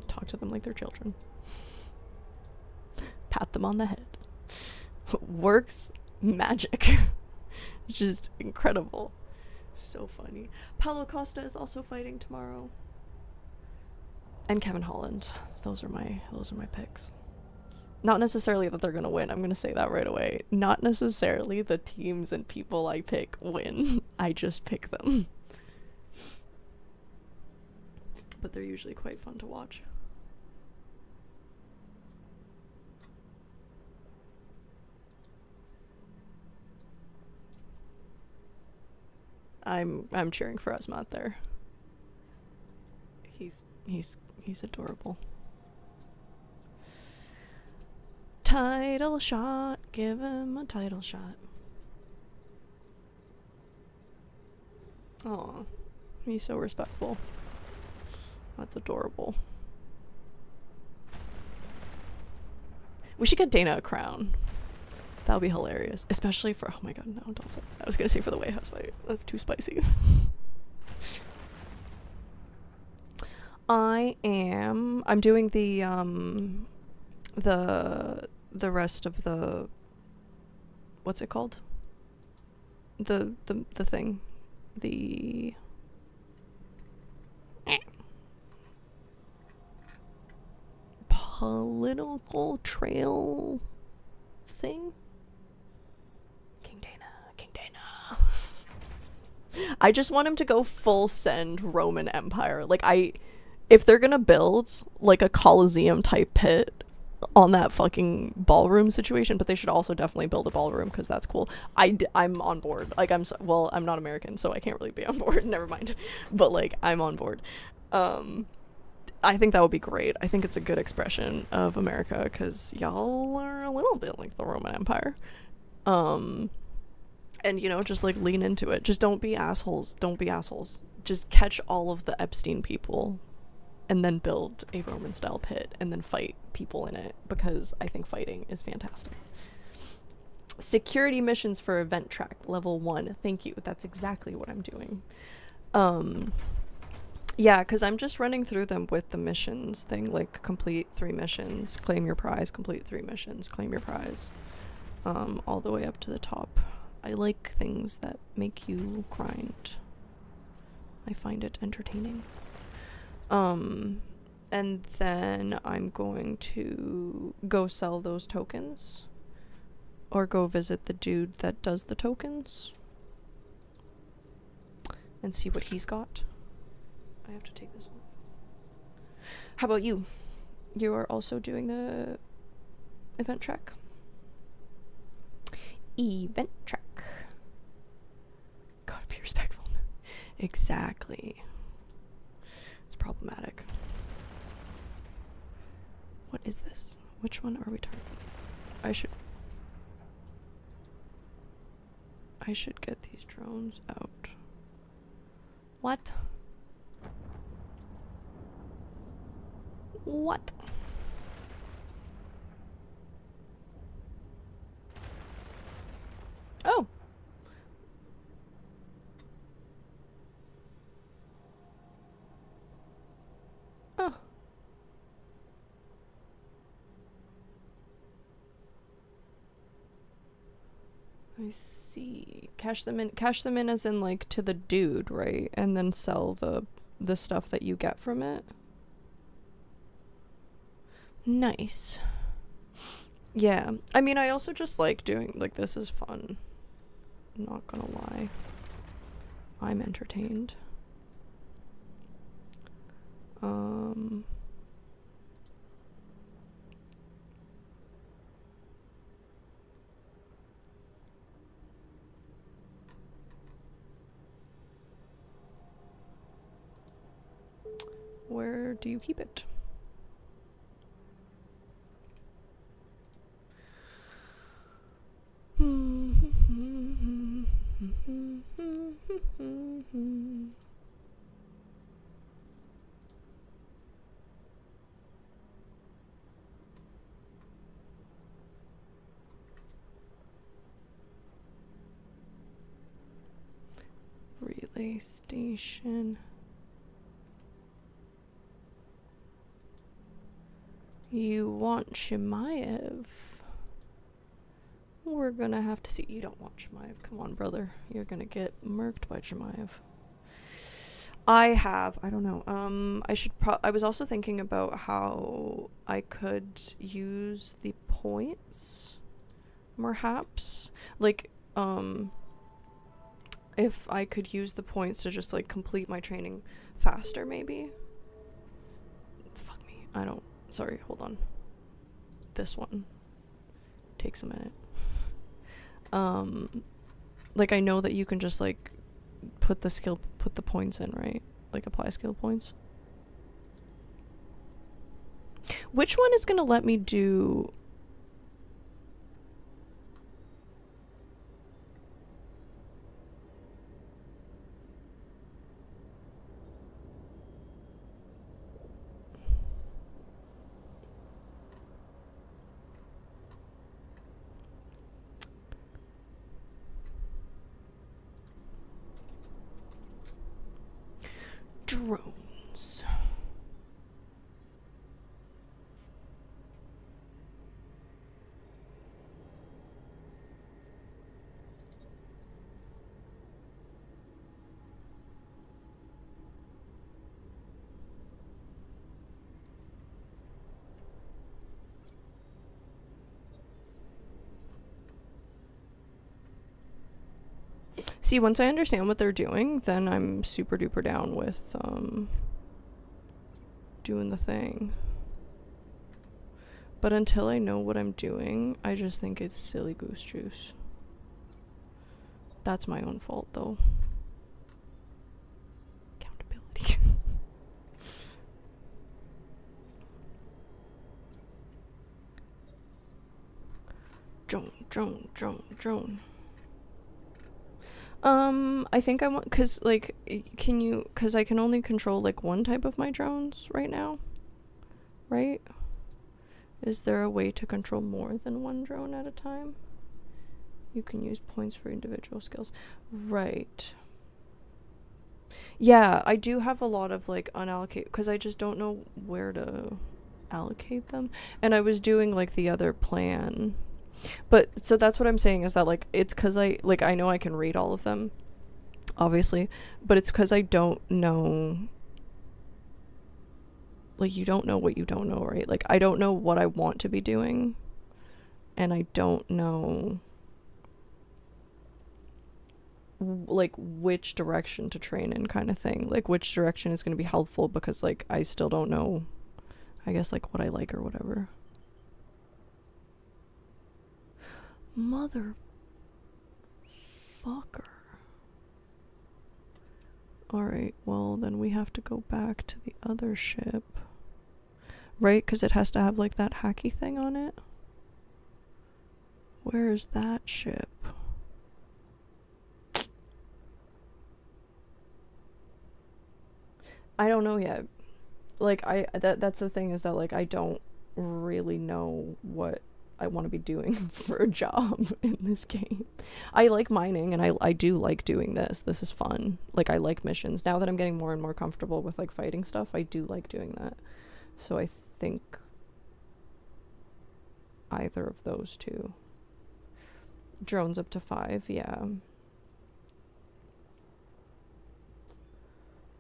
talk to them like they're children, pat them on the head. Works magic. Just incredible. So funny. Paulo Costa is also fighting tomorrow, and Kevin Holland. Those are my picks. Not necessarily that they're gonna win. I'm gonna say that right away. Not necessarily the teams and people I pick win. I just pick them. But they're usually quite fun to watch. I'm cheering for Asmat there. He's adorable. Title shot. Give him a title shot. Aw, he's so respectful. That's adorable. We should get Dana a crown. That would be hilarious. Especially for, oh my god, no, don't say that. I was gonna say for the White House fight. That's too spicy. I'm doing the rest of the, what's it called? The thing. The political trail thing. King Dana. I just want him to go full send Roman Empire. Like if they're gonna build like a Colosseum type pit on that fucking ballroom situation, but they should also definitely build a ballroom, because that's cool. I'm on board. Like I'm not American, so I can't really be on board. Never mind. But like I'm on board. I think that would be great. I think it's a good expression of America, because y'all are a little bit like the Roman Empire. And just like lean into it. Just don't be assholes. Just catch all of the Epstein people and then build a Roman style pit and then fight people in it, because I think fighting is fantastic. Security missions for event track level 1. Thank you. That's exactly what I'm doing. Yeah, because I'm just running through them with the missions thing, like complete 3 missions, claim your prize, complete 3 missions, claim your prize, all the way up to the top. I like things that make you grind. I find it entertaining. And then I'm going to go sell those tokens, or go visit the dude that does the tokens, and see what he's got. I have to take this off. How about you? You are also doing the event track? Event track. Gotta be respectful. Exactly. It's problematic. What is this? Which one are we targeting? I should get these drones out. What? What? Oh. Oh. I see. Cash them in as in like to the dude, right? And then sell the stuff that you get from it. Nice. Yeah. I mean, I also just like doing, like, this is fun. I'm not gonna lie. I'm entertained. Where do you keep it? Relay station. You want Shemaev? We're gonna have to see. You don't want Shemaev. Come on, brother. You're gonna get murked by Shemaev. I don't know. I was also thinking about how I could use the points, perhaps. Like, if I could use the points to just, like, complete my training faster, maybe? Fuck me. Sorry, hold on. This one takes a minute. Like, I know that you can just, like, put the points in, right? Like, apply skill points. Which one is gonna let me do... drones. See, once I understand what they're doing, then I'm super duper down with doing the thing. But until I know what I'm doing, I just think it's silly goose juice. That's my own fault, though. Accountability. Drone. I think I want, cause, like, cause I can only control, like, one type of my drones right now, right? Is there a way to control more than one drone at a time? You can use points for individual skills. Right. Yeah, I do have a lot of like unallocated because I just don't know where to allocate them. And I was doing like the other plan. But so that's what I'm saying is that like it's because I know I can read all of them, obviously, but it's because I don't know. Like, you don't know what you don't know, right? Like, I don't know what I want to be doing, and I don't know like which direction to train in, kind of thing. Like which direction is going to be helpful, because like I still don't know, I guess, like what I like or whatever. Mother fucker. Alright, well then we have to go back to the other ship, right? Because it has to have like that hacky thing on it. Where is that ship? I don't know yet. Like that's the thing, is that like I don't really know what I want to be doing for a job in this game. I like mining, and I do like doing this. This is fun. Like, I like missions. Now that I'm getting more and more comfortable with like fighting stuff, I do like doing that. So I think either of those two. Drones up to 5, yeah.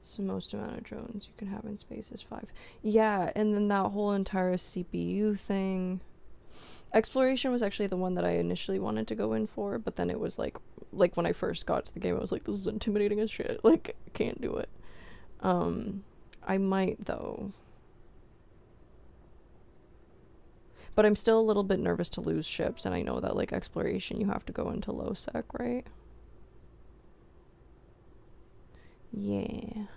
So most amount of drones you can have in space is 5. Yeah, and then that whole entire CPU thing. Exploration was actually the one that I initially wanted to go in for, but then it was like when I first got to the game, I was like, this is intimidating as shit. Like, I can't do it. I might though. But I'm still a little bit nervous to lose ships, and I know that like exploration you have to go into low sec, right? Yeah.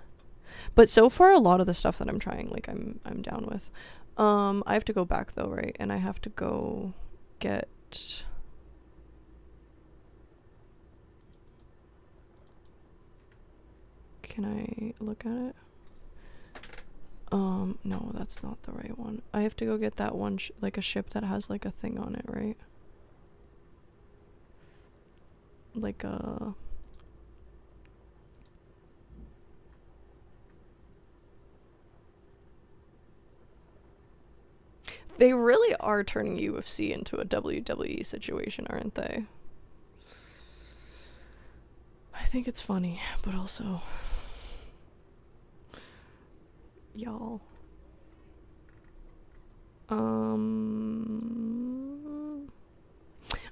But so far a lot of the stuff that I'm trying, like I'm down with. I have to go back though, right? And I have to go get Can I look at it? No, that's not the right one. I have to go get that one like a ship that has like a thing on it, right? Like a They really are turning UFC into a WWE situation, aren't they? I think it's funny, but also, y'all.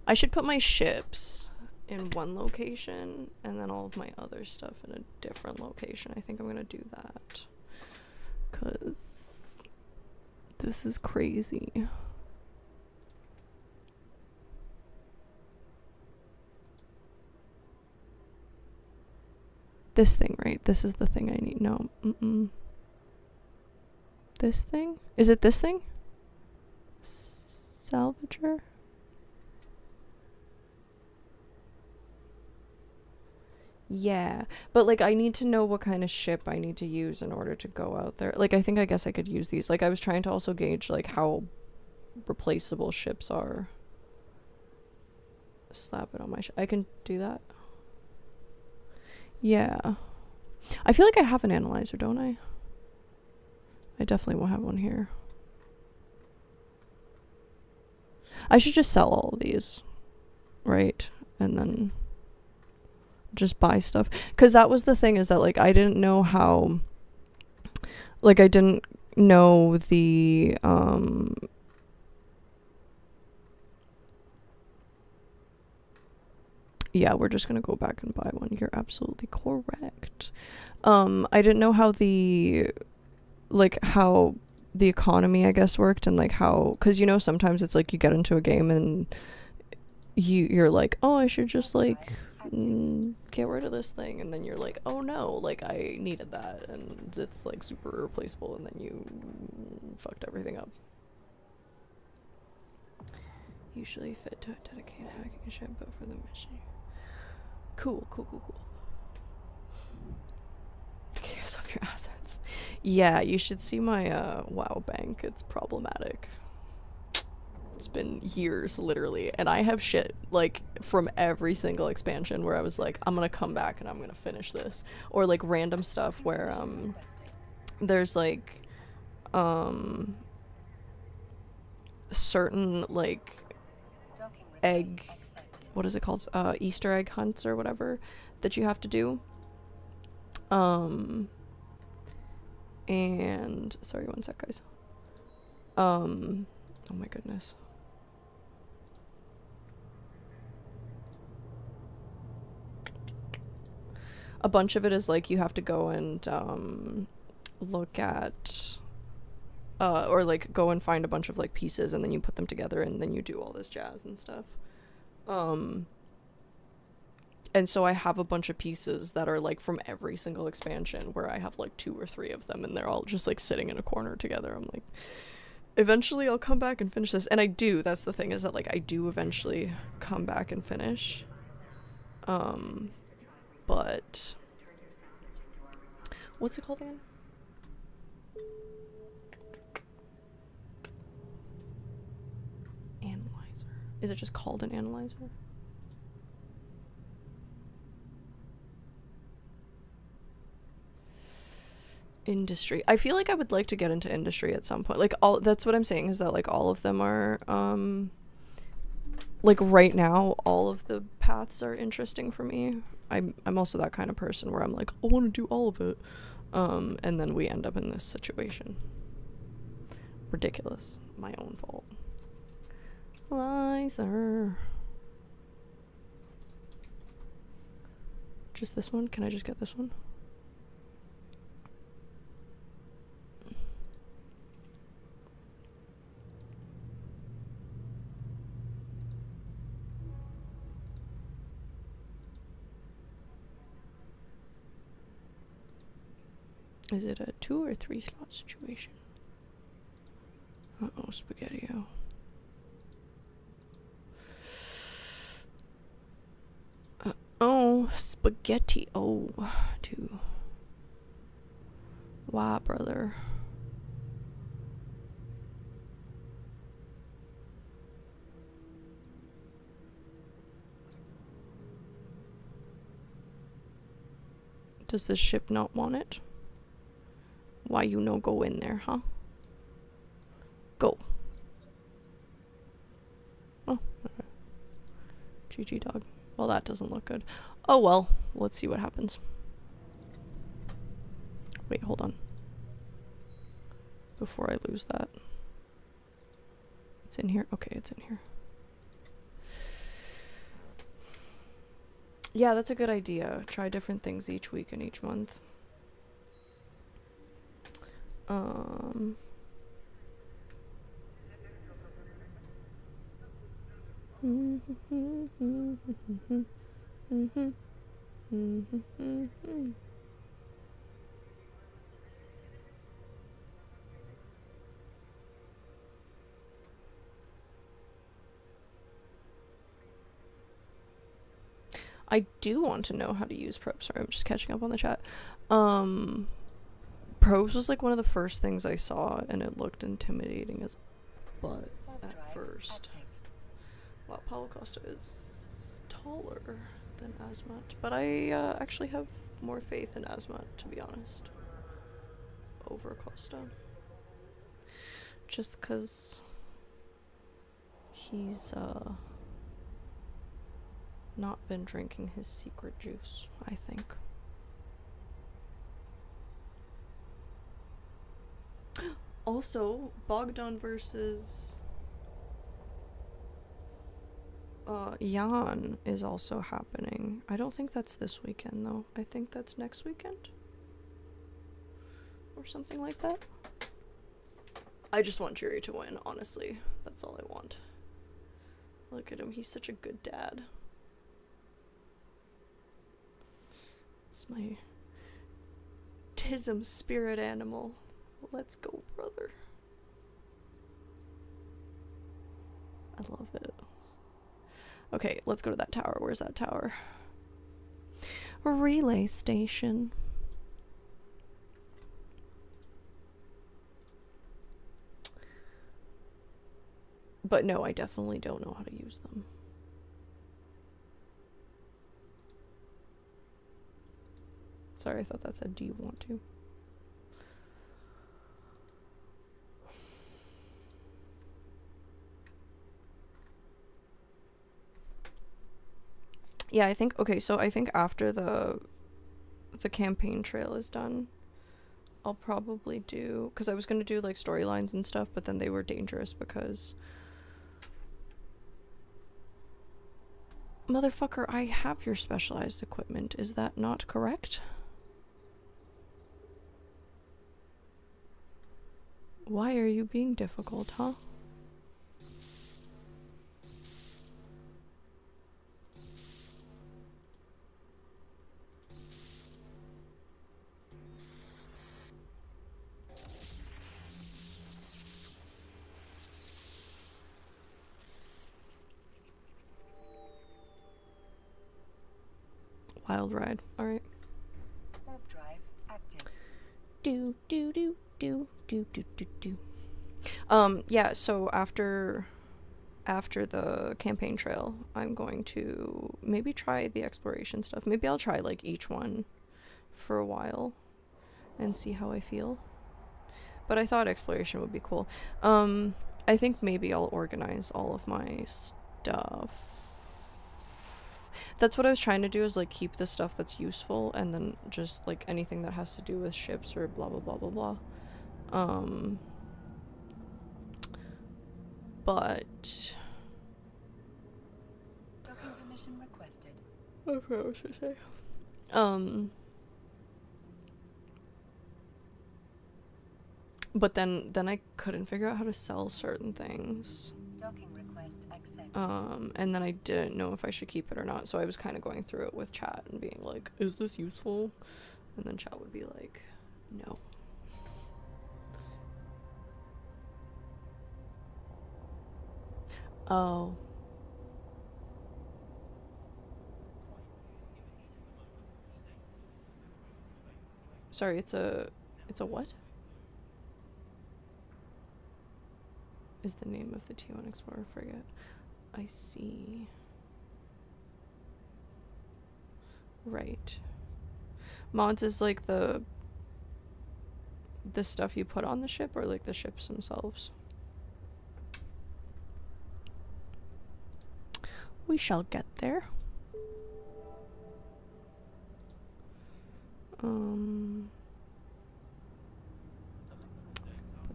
I should put my ships in one location and then all of my other stuff in a different location. I think I'm gonna do that, 'cause this is crazy. This thing, right? This is the thing I need. No. This thing? Is it this thing? Salvager? Yeah, but like I need to know what kind of ship I need to use in order to go out there. Like, I guess I could use these. Like, I was trying to also gauge like how replaceable ships are. Slap it on my I can do that. Yeah. I feel like I have an analyzer, don't I? I definitely won't have one here. I should just sell all of these, right? And then just buy stuff. Because that was the thing, is that like I didn't know how, like I didn't know the yeah, we're just gonna go back and buy one. You're absolutely correct. I didn't know how the economy, I guess, worked, and like how, because you know sometimes it's like you get into a game and you're like, oh, I should just like get rid of this thing, and then you're like, oh no, like I needed that, and it's like super replaceable, and then you fucked everything up. Usually fit to a dedicated hacking ship, but for the mission. Cool. Chaos of your assets. Yeah, you should see my WoW bank. It's problematic. It's been years, literally, and I have shit like from every single expansion where I was like, I'm gonna come back and I'm gonna finish this, or like random stuff where there's like certain like egg, what is it called, Easter egg hunts or whatever that you have to do, and sorry, one sec, guys. Oh my goodness. A bunch of it is like you have to go and look at or like go and find a bunch of like pieces, and then you put them together, and then you do all this jazz and stuff. And so I have a bunch of pieces that are like from every single expansion, where I have like 2 or 3 of them, and they're all just like sitting in a corner together. I'm like, eventually I'll come back and finish this. And I do. That's the thing, is that like I do eventually come back and finish. But what's it called again? Analyzer. Is it just called an analyzer? Industry. I feel like I would like to get into industry at some point. Like, all, that's what I'm saying, is that like all of them are like right now all of the paths are interesting for me. I'm also that kind of person where I'm like, I want to do all of it, and then we end up in this situation. Ridiculous. My own fault. Lizer. Just this one? Can I just get this one? Is it a 2 or 3 slot situation? Uh-oh, spaghetti-o. Oh, spaghetti. Oh, 2. Wow, brother. Does this ship not want it? Why you no go in there, huh? Go. Oh, okay. GG, dog. Well, that doesn't look good. Oh well, let's see what happens. Wait, hold on. Before I lose that. It's in here? Okay, it's in here. Yeah, that's a good idea. Try different things each week and each month. I do want to know how to use probes. Sorry, I'm just catching up on the chat. Probes was like one of the first things I saw, and it looked intimidating as butts at first. Wow, Paulo Costa is taller than Asmat, but I actually have more faith in Asmat, to be honest, over Costa. Just because he's not been drinking his secret juice, I think. Also, Bogdan versus Jan is also happening. I don't think that's this weekend, though. I think that's next weekend. Or something like that. I just want Jerry to win, honestly. That's all I want. Look at him. He's such a good dad. It's my Tism spirit animal. Let's go, brother. I love it. Okay, let's go to that tower. Where's that tower? Relay station. But no, I definitely don't know how to use them. Sorry, I thought that said, do you want to? Yeah, I think, okay, so I think after the campaign trail is done, I'll probably do, because I was going to do like storylines and stuff, but then they were dangerous because motherfucker, I have your specialized equipment. Is that not correct? Why are you being difficult, huh? Wild ride. Alright. Warp drive active. Do do do do do do do do. Yeah, so after the campaign trail, I'm going to maybe try the exploration stuff. Maybe I'll try like each one for a while and see how I feel. But I thought exploration would be cool. I think maybe I'll organize all of my stuff. That's what I was trying to do, is like keep the stuff that's useful and then just like anything that has to do with ships or blah blah blah blah blah. But Docking permission requested. I forgot what I was gonna say. But then I couldn't figure out how to sell certain things. Docking request accepted. And then I didn't know if I should keep it or not, so I was kind of going through it with chat and being like, is this useful? And then chat would be like, no. Oh. Sorry, it's a what? Is the name of the T1 Explorer frigate. I see. Right. Mods is like the stuff you put on the ship, or like the ships themselves? We shall get there. Put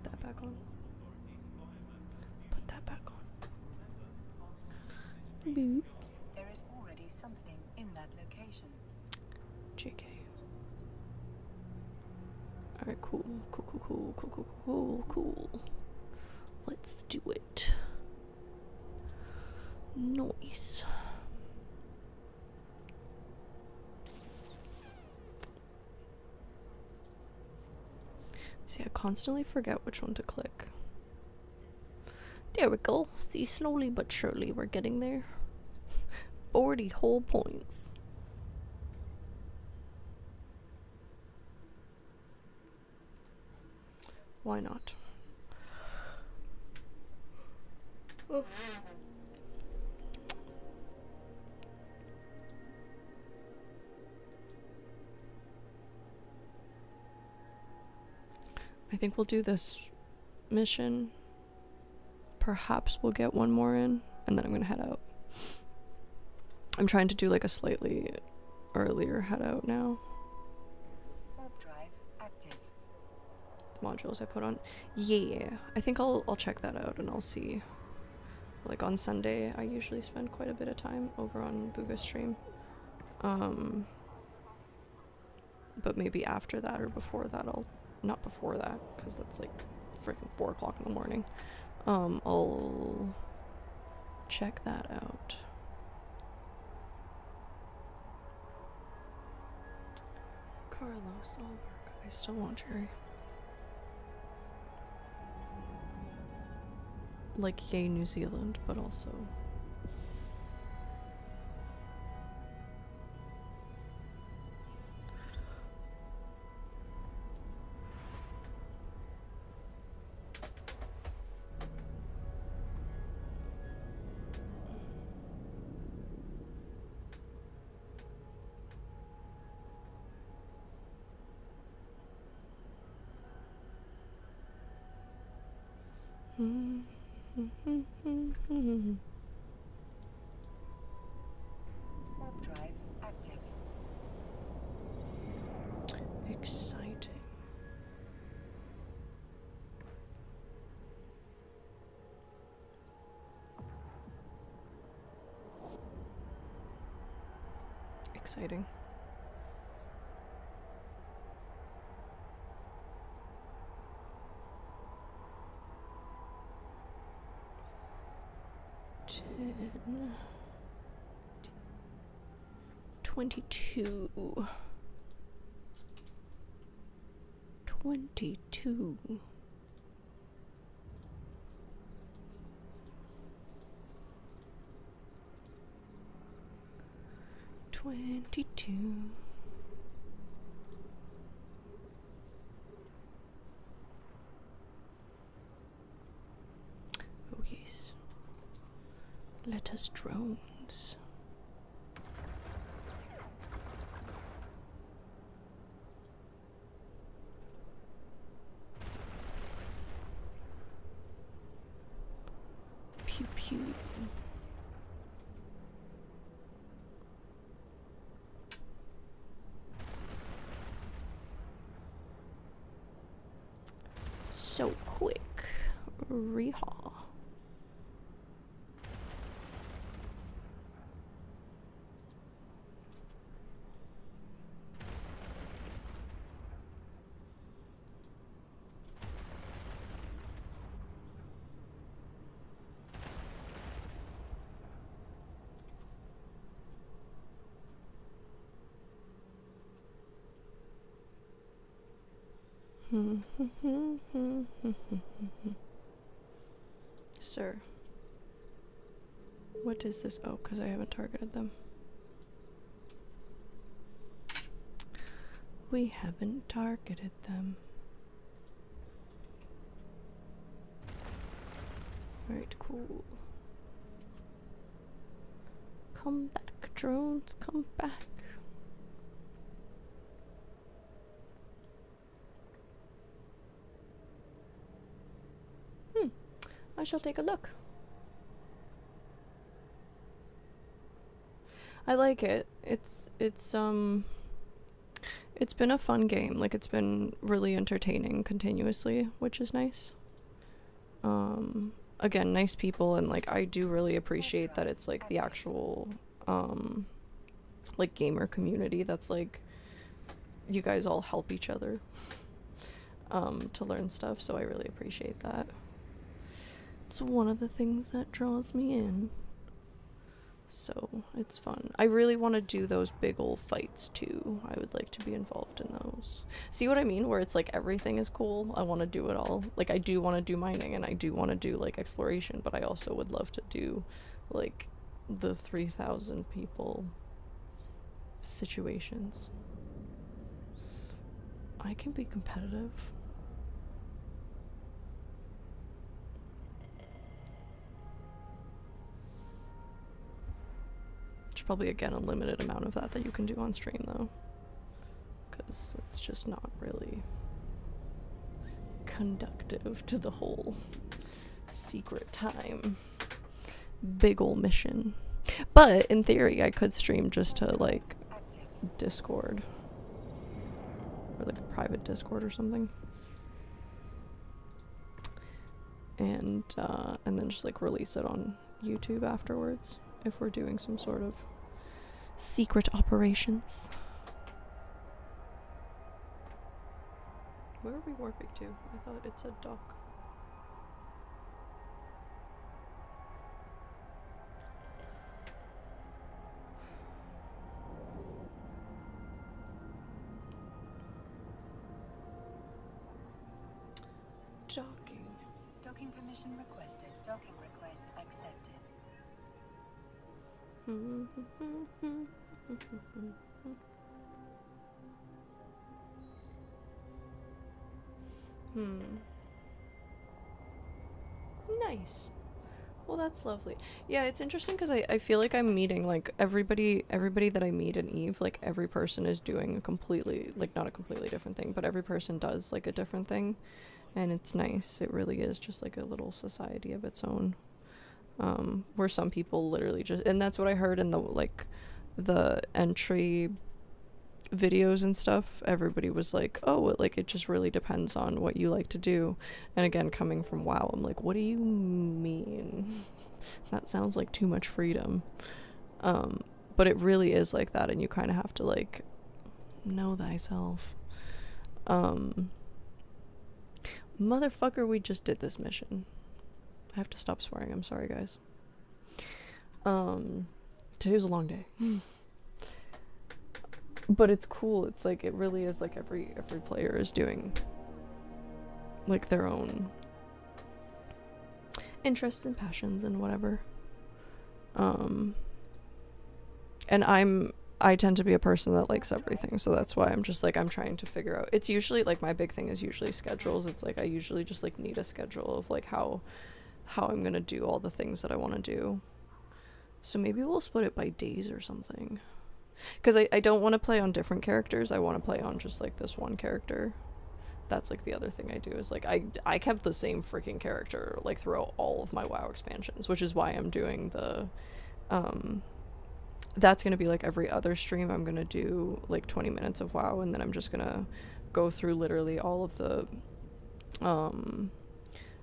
that back on. Put that back on. Boop. There is already something in that location. JK. Alright, cool. Cool. Let's do it. Nice. See, I constantly forget which one to click. There we go. See, slowly but surely we're getting there. 40 whole points. Why not? Oh. I think we'll do this mission. Perhaps we'll get one more in, and then I'm gonna head out. I'm trying to do like a slightly earlier head out now. Warp drive active. The modules I put on. Yeah, I think I'll check that out and I'll see. Like on Sunday, I usually spend quite a bit of time over on Booga's stream. But maybe after that or before that, not before that, because that's like freaking 4 o'clock in the morning. I'll check that out. Carlos, Oliver, I still want Jerry. Like, yay, New Zealand, but also... Warp drive active. Exciting. Exciting. Ten. 22. 22. Oh yes. Let us drones. Pew pew. So quick. Rehaw. Sir, what is this? Oh, because I haven't targeted them. We haven't targeted them. Alright, cool. Come back, drones, come back. I shall take a look. I like it. It's been a fun game. Like, it's been really entertaining continuously, which is nice. Again, nice people, and like I do really appreciate that it's like the actual like gamer community that's like you guys all help each other to learn stuff, so I really appreciate that. It's one of the things that draws me in. So, it's fun. I really want to do those big ol' fights too. I would like to be involved in those. See what I mean? Where it's like everything is cool. I want to do it all. Like, I do want to do mining and I do want to do like exploration, but I also would love to do like the 3,000 people situations. I can be competitive. There's probably, again, a limited amount of that you can do on stream, though. Because it's just not really conductive to the whole secret time big ol' mission. But, in theory, I could stream just to, like, Discord. Or, like, a private Discord or something. And then just, like, release it on YouTube afterwards. If we're doing some sort of secret operations. Where are we warping to? I thought it said dock. Docking. Docking permission requested. Docking request accepted. Nice. Well, that's lovely. Yeah, it's interesting because I feel like I'm meeting, like, everybody that I meet in EVE, like, every person is doing a completely, like, not a completely different thing, but every person does, like, a different thing. and it's nice. It really is just like a little society of its own, where some people literally just, and that's what I heard in the entry videos and stuff. Everybody was like, oh, it just really depends on what you like to do. And again, coming from WoW, I'm like, what do you mean? That sounds like too much freedom. But it really is like that, and you kind of have to like know thyself. Motherfucker, we just did this mission. I have to stop swearing. I'm sorry, guys. Today was a long day. But it's cool. It's like, it really is like every player is doing like their own interests and passions and whatever. And I tend to be a person that likes everything, so that's why I'm just like, I'm trying to figure out. It's usually like, my big thing is usually schedules. It's like I usually just like need a schedule of like how I'm gonna do all the things that I want to do. So maybe we'll split it by days or something. Because I don't want to play on different characters. I want to play on just like this one character. That's like the other thing I do is like I kept the same freaking character like throughout all of my WoW expansions, which is why I'm doing the that's gonna be like every other stream. I'm gonna do like 20 minutes of WoW, and then I'm just gonna go through literally all of the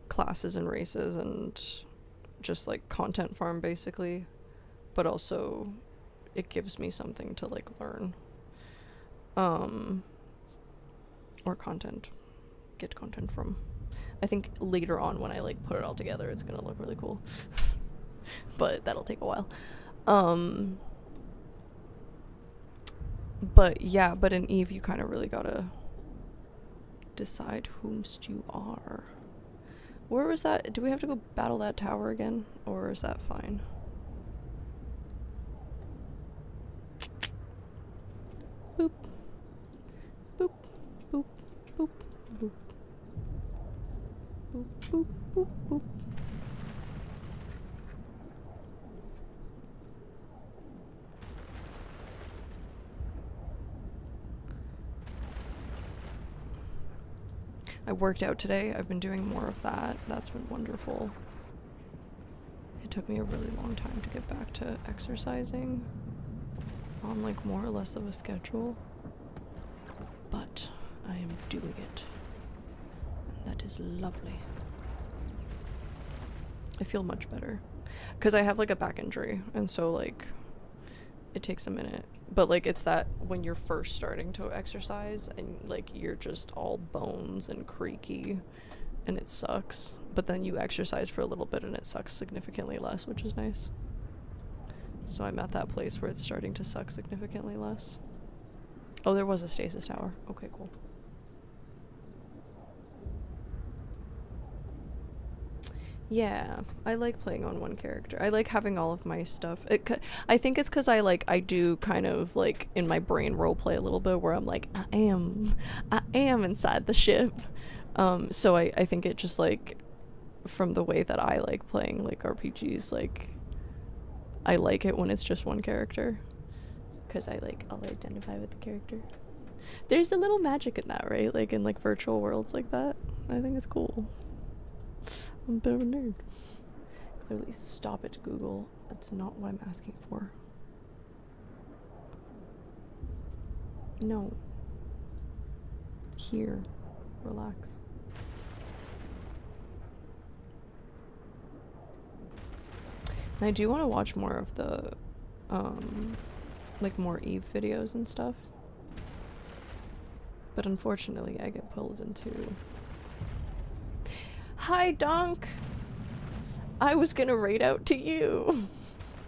classes and races and just like content farm basically, but also it gives me something to like learn or get content from. I think later on when I like put it all together, it's gonna look really cool. But that'll take a while. But yeah, but in Eve you kind of really gotta decide whomst you are. Where was that? Do we have to go battle that tower again, or is that fine? Boop. Boop. Boop. Boop. Boop. Boop. Boop. Boop. Boop. I worked out today. I've been doing more of that. That's been wonderful. It took me a really long time to get back to exercising on like more or less of a schedule, but I am doing it, and that is lovely. I feel much better because I have like a back injury, and so like it takes a minute, but like it's that when you're first starting to exercise and like you're just all bones and creaky and it sucks, but then you exercise for a little bit and it sucks significantly less, which is nice. So I'm at that place where it's starting to suck significantly less. Oh, there was a stasis tower. Okay, cool. Yeah, I like playing on one character. I like having all of my stuff. I think it's because I do kind of like in my brain roleplay a little bit where I'm like, I am inside the ship. So I think it just like, from the way that I like playing like RPGs, like I like it when it's just one character, because I'll identify with the character. There's a little magic in that, right? Like in like virtual worlds like that. I think it's cool. I'm a bit of a nerd. Clearly, stop it, Google. That's not what I'm asking for. No. Here. Relax. And I do want to watch more of the, like more Eve videos and stuff. But unfortunately, I get pulled into... Hi, Donk! I was gonna raid out to you.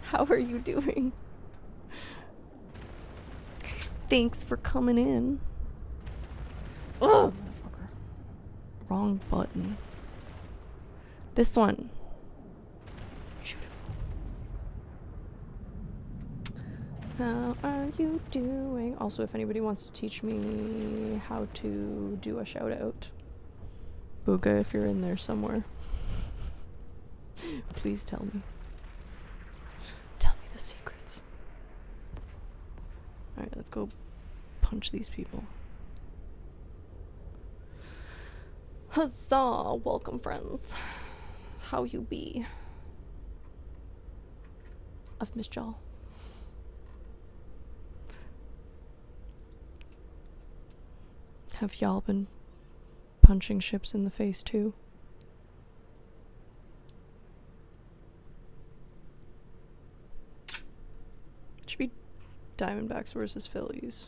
How are you doing? Thanks for coming in. Oh, motherfucker. Wrong button. This one. Shoot it. How are you doing? Also, if anybody wants to teach me how to do a shout out, Booga, if you're in there somewhere, please tell me. Tell me the secrets. Alright, let's go punch these people. Huzzah! Welcome, friends. How you be? I've missed y'all. Have y'all been punching ships in the face too? Should be Diamondbacks versus Phillies.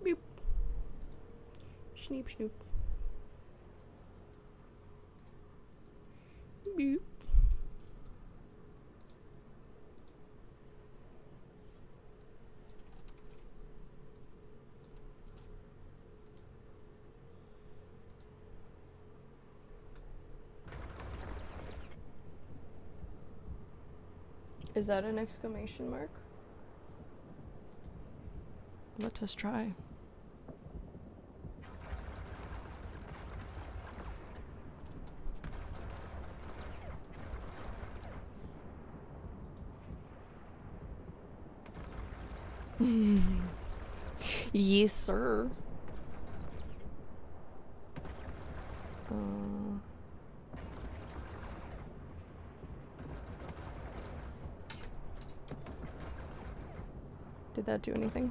Boop. Schneep schnoop. Boop. Is that an exclamation mark? Let us try. Yes, sir. Did that do anything?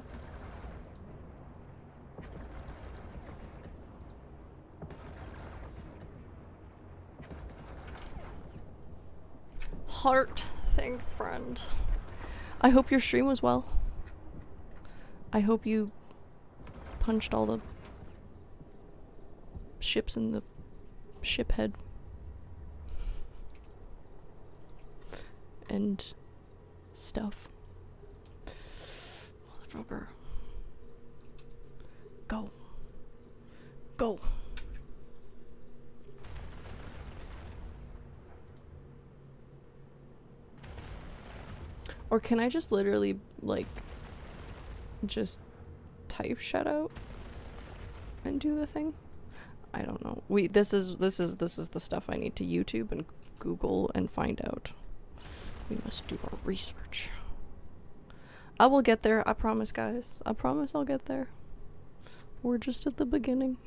Heart. Thanks, friend. I hope your stream was well. I hope you punched all the ships in the ship head. And stuff. Motherfucker. Go. Go. Or can I just literally, like, just type shut out and do the thing? I don't know. This is the stuff I need to YouTube and Google and find out. We must do our research. I will get there, I promise, guys. I promise I'll get there. We're just at the beginning.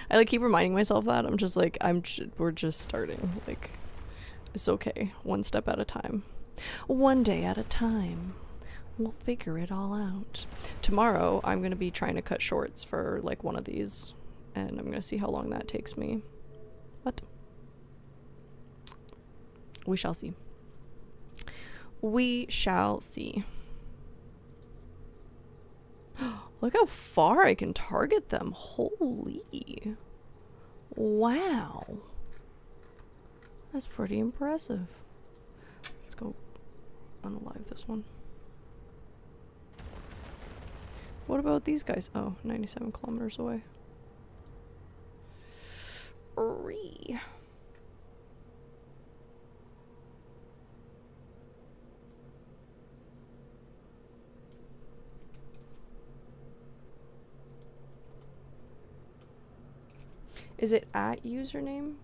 I like keep reminding myself that. I'm just like we're just starting. Like, it's okay. One step at a time. One day at a time. We'll figure it all out. Tomorrow, I'm going to be trying to cut shorts for, like, one of these. And I'm going to see how long that takes me. What? We shall see. We shall see. Look how far I can target them. Holy. Wow. That's pretty impressive. Let's go unalive this one. What about these guys? Oh, 97 kilometers away. Ree. Is it at username?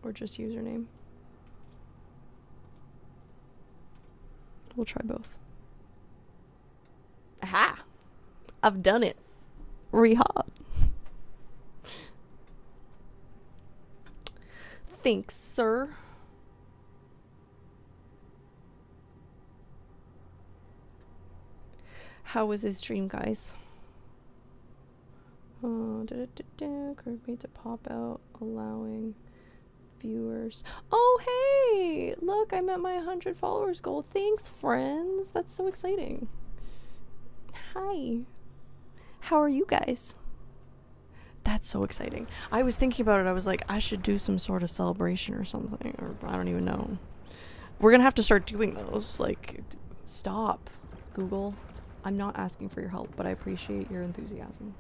Or just username? We'll try both. Aha! I've done it. Rehab. Thanks, sir. How was his stream, guys? Curve me to pop out, allowing viewers. Oh, hey! Look, I'm at my 100 followers goal. Thanks, friends. That's so exciting. Hi. How are you guys? That's so exciting. I was thinking about it. I was like, I should do some sort of celebration or something. Or I don't even know. We're gonna have to start doing those. Like, stop, Google. I'm not asking for your help, but I appreciate your enthusiasm.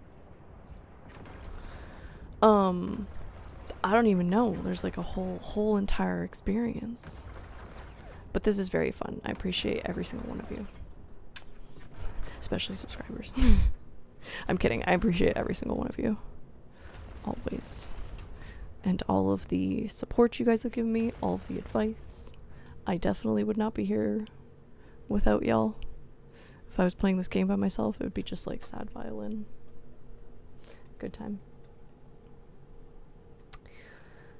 I don't even know. There's like a whole entire experience. But this is very fun. I appreciate every single one of you. especially subscribers. I'm kidding. I appreciate every single one of you. Always. And all of the support you guys have given me, all of the advice. I definitely would not be here without y'all. If I was playing this game by myself, it would be just like sad violin. Good time.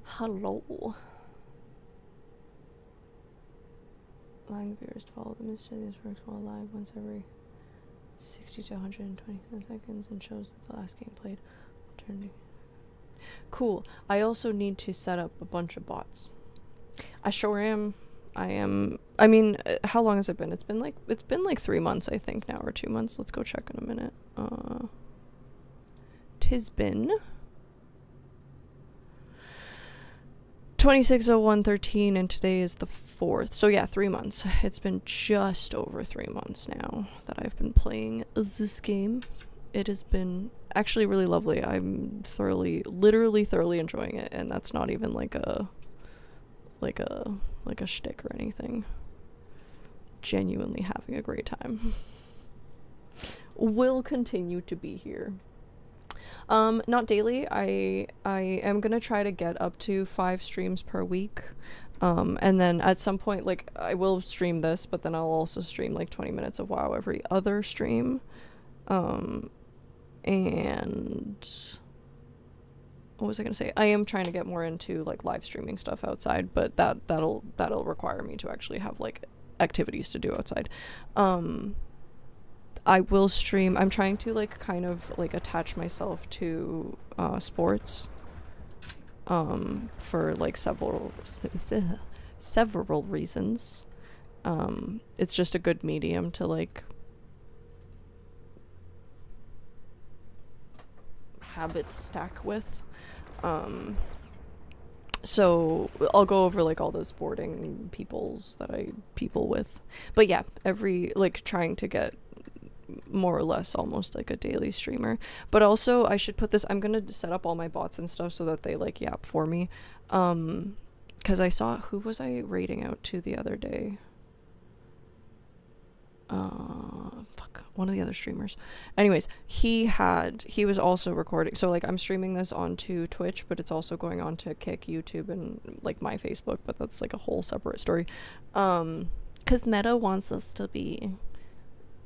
Hello. Allowing viewers to follow the mysterious works while live once every 60 to 127 seconds and shows that the last game played. Cool. I also need to set up a bunch of bots. I sure am. I mean, how long has it been? It's been like 3 months, I think now, or 2 months. Let's go check in a minute. Tis been 26/01/13 and today is the 4th. So yeah, 3 months. It's been just over 3 months now that I've been playing this game. It has been actually really lovely. I'm literally thoroughly enjoying it, and that's not even like a shtick or anything. Genuinely having a great time. Will continue to be here. Not daily. I am gonna try to get up to 5 streams per week. And then at some point, like, I will stream this, but then I'll also stream like 20 minutes of WoW every other stream. And what was I gonna say? I am trying to get more into like live streaming stuff outside, but that'll require me to actually have like activities to do outside. I will stream. I'm trying to like kind of like attach myself to sports for like several reasons. It's just a good medium to like habit stack with. So I'll go over like all the sporting peoples that I people with. But yeah, trying to get more or less almost like a daily streamer. But also I should put this, I'm gonna set up all my bots and stuff so that they like yap for me. Because I saw, who was I raiding out to the other day? One of the other streamers. Anyways, he was also recording. So like I'm streaming this onto Twitch, but it's also going on to Kick, YouTube, and like my Facebook, but that's like a whole separate story. Cause Meta wants us to be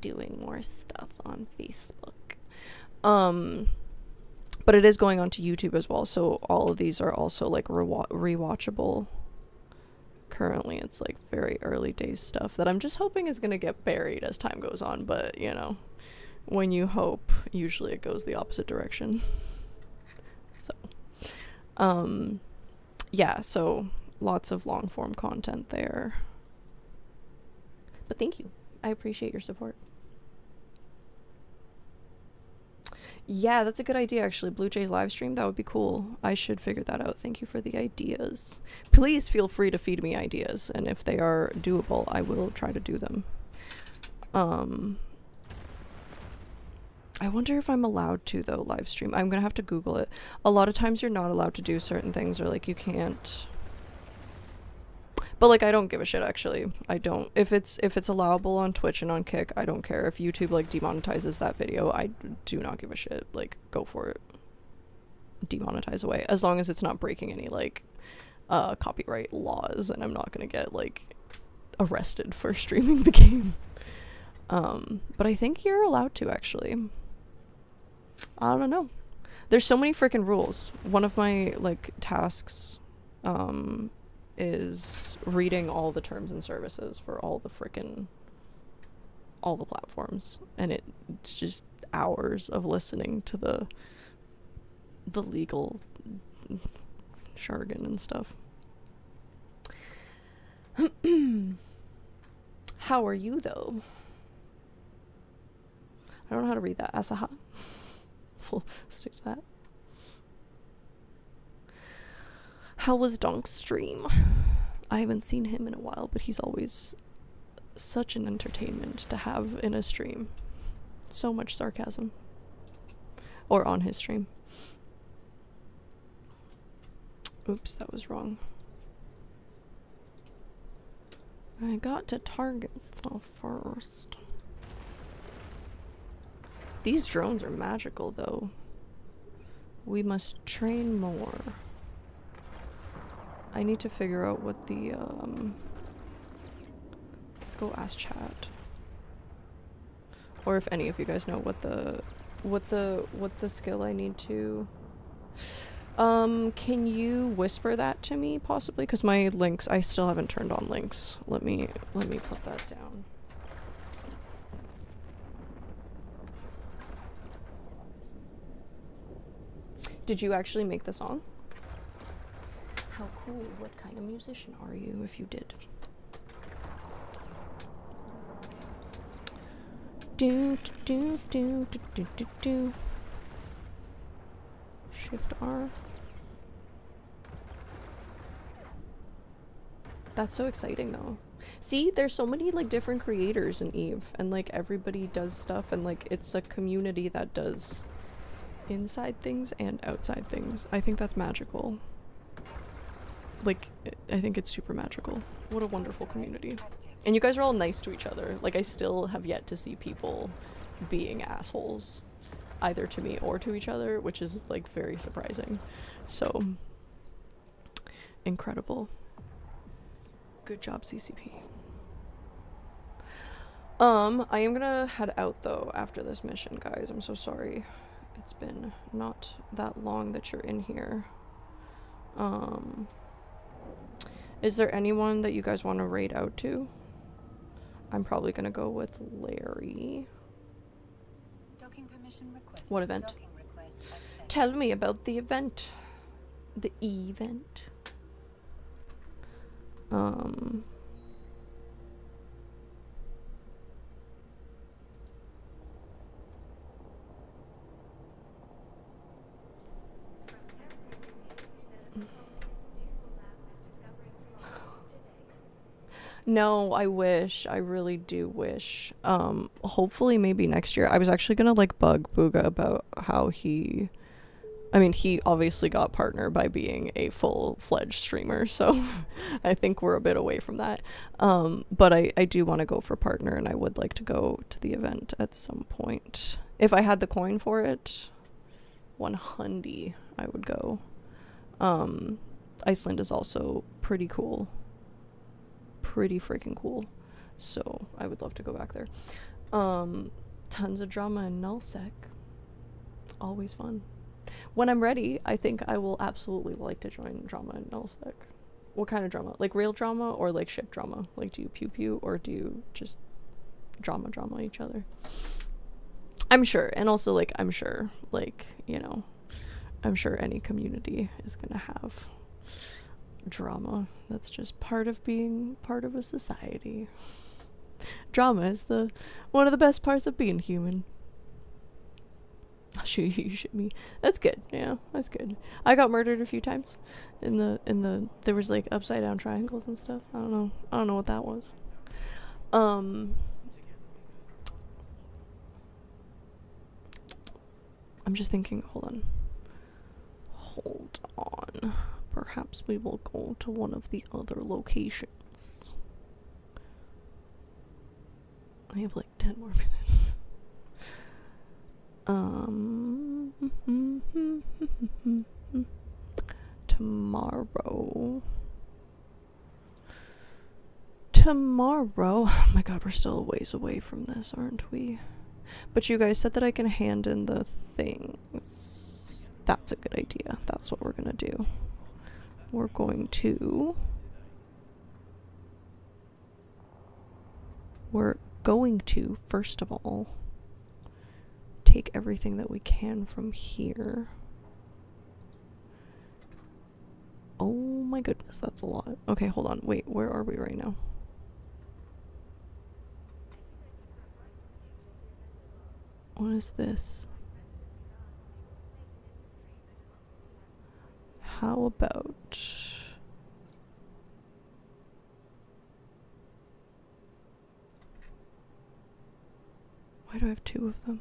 doing more stuff on Facebook. But it is going on to YouTube as well, so all of these are also like rewatchable. Currently it's like very early days stuff that I'm just hoping is gonna get buried as time goes on, but you know, when you hope, usually it goes the opposite direction. So yeah, so lots of long form content there. But thank you. I appreciate your support. Yeah, that's a good idea, actually. Blue Jays live stream, that would be cool. I should figure that out. Thank you for the ideas. Please feel free to feed me ideas, and if they are doable, I will try to do them. I wonder if I'm allowed to, though, live stream. I'm gonna have to Google it. A lot of times you're not allowed to do certain things, or like you can't. But like I don't give a shit, actually. I don't. If it's allowable on Twitch and on Kick, I don't care. If YouTube like demonetizes that video, I do not give a shit. Like, go for it. Demonetize away, as long as it's not breaking any like copyright laws, and I'm not gonna get like arrested for streaming the game. But I think you're allowed to, actually. I don't know. There's so many freaking rules. One of my like tasks is reading all the terms and services for all the platforms, and it's just hours of listening to the legal jargon and stuff. How are you, though? I don't know how to read that. Asaha. We'll stick to that. How was Donk's stream? I haven't seen him in a while, but he's always such an entertainment to have in a stream. So much sarcasm. Or on his stream. Oops, that was wrong. I got to target stuff first. These drones are magical, though. We must train more. I need to figure out what the, let's go ask chat. Or if any of you guys know what the skill I need to... can you whisper that to me, possibly? Because my links, I still haven't turned on links. Let me put that down. Did you actually make the song? How cool. What kind of musician are you if you did? Do do do do do do do. Shift R. That's so exciting though. See, there's so many like different creators in Eve, and like everybody does stuff, and like it's a community that does inside things and outside things. I think that's magical. Like, I think it's super magical. What a wonderful community. And you guys are all nice to each other. Like, I still have yet to see people being assholes, either to me or to each other, which is like very surprising. So, incredible. Good job, CCP. I am gonna head out though after this mission, guys. I'm so sorry. It's been not that long that you're in here. Is there anyone that you guys want to raid out to? I'm probably gonna go with Larry. Docking permission requested. What event? Docking request accepted. Tell me about the event. The event. No, I wish. I really do wish. Hopefully maybe next year. I was actually gonna like bug Booga about how he obviously got partner by being a full-fledged streamer, so I think we're a bit away from that. But I do want to go for partner, and I would like to go to the event at some point. If I had the coin for it, 100 I would go. Iceland is also pretty cool. Pretty freaking cool. So I would love to go back there. Tons of drama in nullsec. Always fun. When I'm ready, I think I will absolutely like to join drama in nullsec. What kind of drama? Like real drama or like ship drama? Like do you pew pew or do you just drama each other? I'm sure. And also like I'm sure like, you know, I'm sure any community is gonna have drama. That's just part of being part of a society. Drama is one of the best parts of being human. I'll shoot you shoot me. That's good. Yeah, that's good. I got murdered a few times in the there was like upside down triangles and stuff. I don't know what that was. I'm just thinking, hold on. Perhaps we will go to one of the other locations. I have like 10 more minutes. Tomorrow. Oh my god, we're still a ways away from this, aren't we? But you guys said that I can hand in the things. That's a good idea. That's what we're gonna do. We're going to, first of all, take everything that we can from here. Oh my goodness, that's a lot. Okay, hold on. Wait, where are we right now? What is this? How about... Why do I have 2 of them?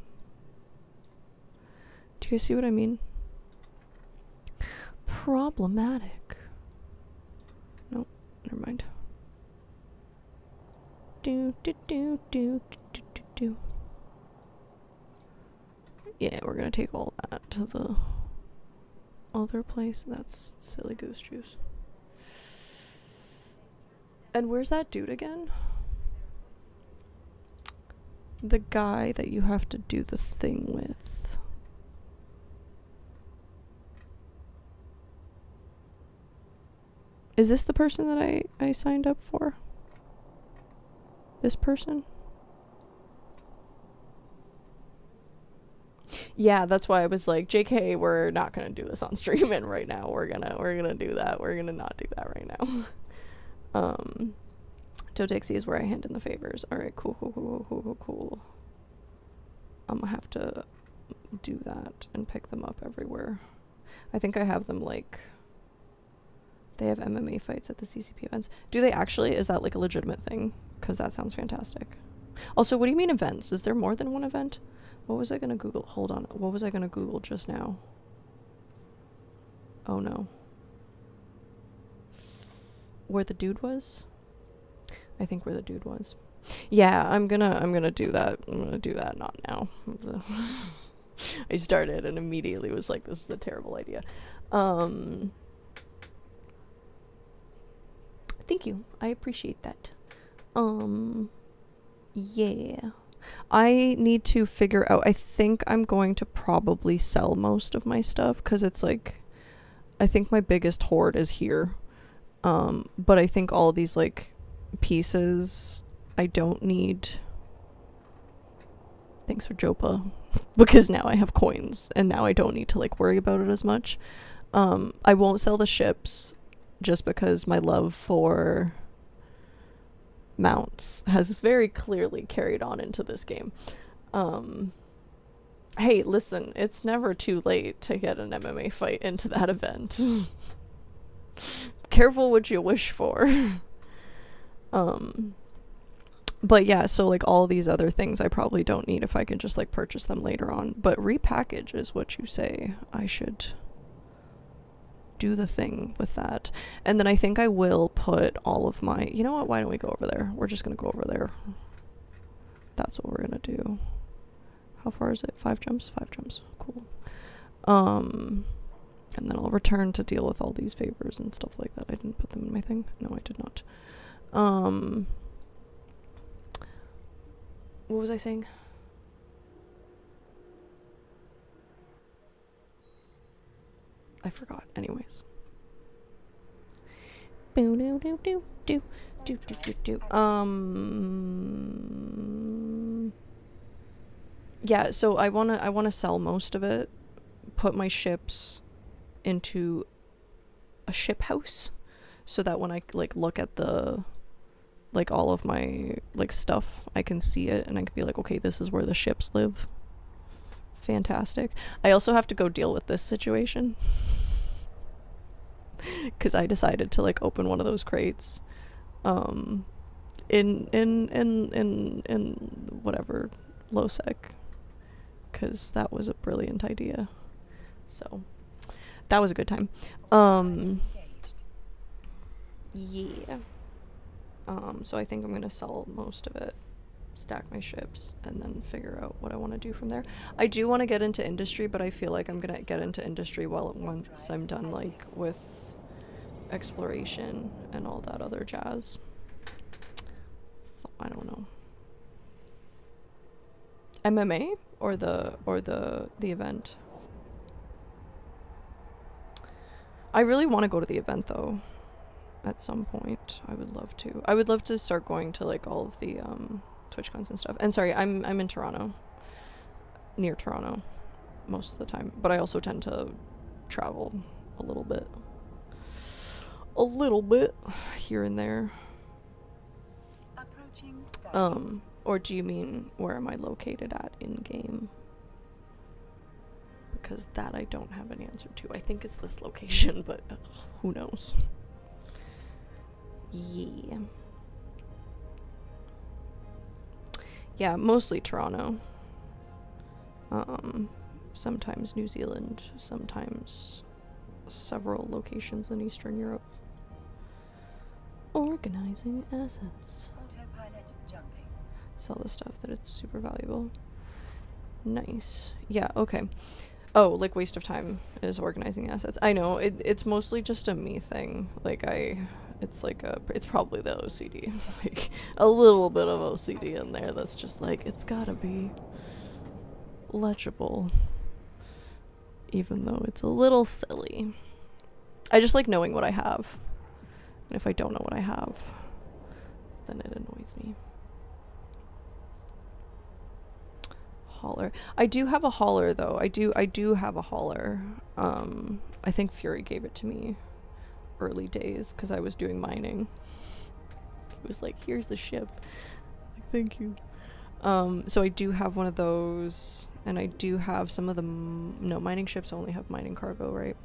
Do you guys see what I mean? Problematic. Nope, never mind. Do. Yeah, we're gonna take all that to the other place. That's silly goose juice. And where's that dude again? The guy that you have to do the thing with. Is this the person that I signed up for? This person? Yeah, that's why I was like, JK, we're not gonna do this on streaming right now. We're gonna do that. We're gonna not do that right now. Totexi is where I hand in the favors. Alright, cool. I'm gonna have to do that and pick them up everywhere. I think I have them like, they have MMA fights at the CCP events. Do they actually? Is that like a legitimate thing? Because that sounds fantastic. Also, what do you mean events? Is there more than one event? What was I gonna Google? Hold on. What was I gonna Google just now? Oh no. Where the dude was? I think where the dude was. Yeah, I'm gonna do that. I'm gonna do that, not now. I started and immediately was like, this is a terrible idea. Thank you. I appreciate that. Yeah. I need to figure out, I think I'm going to probably sell most of my stuff, because it's like, I think my biggest hoard is here. But I think all these like pieces I don't need. Thanks for Jopa. Because now I have coins and now I don't need to like worry about it as much. I won't sell the ships just because my love for mounts has very clearly carried on into this game. Hey, listen, it's never too late to get an MMA fight into that event. Careful what you wish for. But yeah, so like all these other things I probably don't need if I can just like purchase them later on. But repackage is what you say. I should do the thing with that. And then I think I will put all of my, you know what, why don't we go over there? We're just gonna go over there. That's what we're gonna do. How far is it? 5 jumps? 5 jumps. Cool. And then I'll return to deal with all these favors and stuff like that. I didn't put them in my thing. No, I did not. What was I saying? I forgot. Anyways. Yeah, so I wanna sell most of it, put my ships into a ship house, so that when I like look at the like all of my like stuff, I can see it and I can be like, okay, this is where the ships live. Fantastic. I also have to go deal with this situation because I decided to like open one of those crates in whatever low sec, because that was a brilliant idea. So that was a good time. Yeah. So I think I'm gonna sell most of it, stack my ships, and then figure out what I want to do from there. I do want to get into industry, but I feel like I'm gonna get into industry once I'm done like with exploration and all that other jazz. So, I don't know. MMA or the event? I really want to go to the event though. At some point, I would love to. I would love to start going to like all of the TwitchCons and stuff. And sorry, I'm in Toronto, near Toronto, most of the time. But I also tend to travel a little bit here and there. Or do you mean where am I located at in game? Because that I don't have an answer to. I think it's this location, but who knows? Yeah. Yeah, mostly Toronto. Sometimes New Zealand, sometimes several locations in Eastern Europe. Organizing assets. 'Autopilot jumping. Sell the stuff that it's super valuable. Nice. Yeah, okay. Oh, like waste of time is organizing assets. I know, it's mostly just a me thing. Like it's probably the OCD. Like a little bit of OCD in there that's just like, it's gotta be legible. Even though it's a little silly. I just like knowing what I have. And if I don't know what I have, then it annoys me. Hauler. I do have a hauler though. I do have a hauler. I think Fury gave it to me early days because I was doing mining. He was like, here's the ship. Like, thank you. So I do have one of those, and I do have some of the no, mining ships only have mining cargo, right?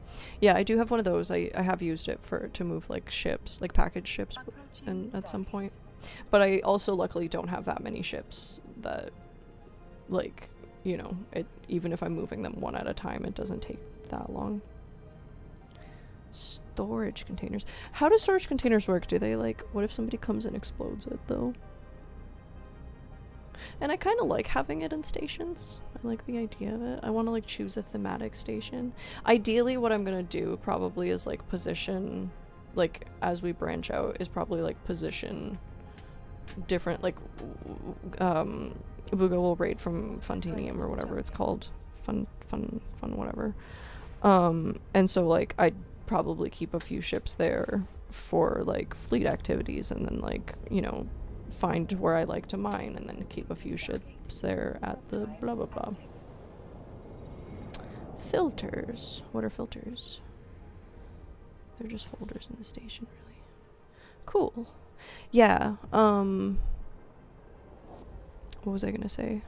Yeah, I do have one of those. I have used it to move like ships, like package ships, and at some point. But I also luckily don't have that many ships that, like, you know, even if I'm moving them one at a time, it doesn't take that long. Storage containers. How do storage containers work? Do they, like, what if somebody comes and explodes it though? And I kind of like having it in stations. I like the idea of it. I want to like choose a thematic station. Ideally what I'm gonna do probably is like position, like as we branch out, is probably like position different, like Booga will raid from Funtinium or whatever it's called. Fun whatever. And so like I'd probably keep a few ships there for like fleet activities, and then like, you know, find where I like to mine, and then keep a few ships there at the blah blah blah. Filters. What are filters? They're just folders in the station, really. Cool. Yeah, what was I gonna say?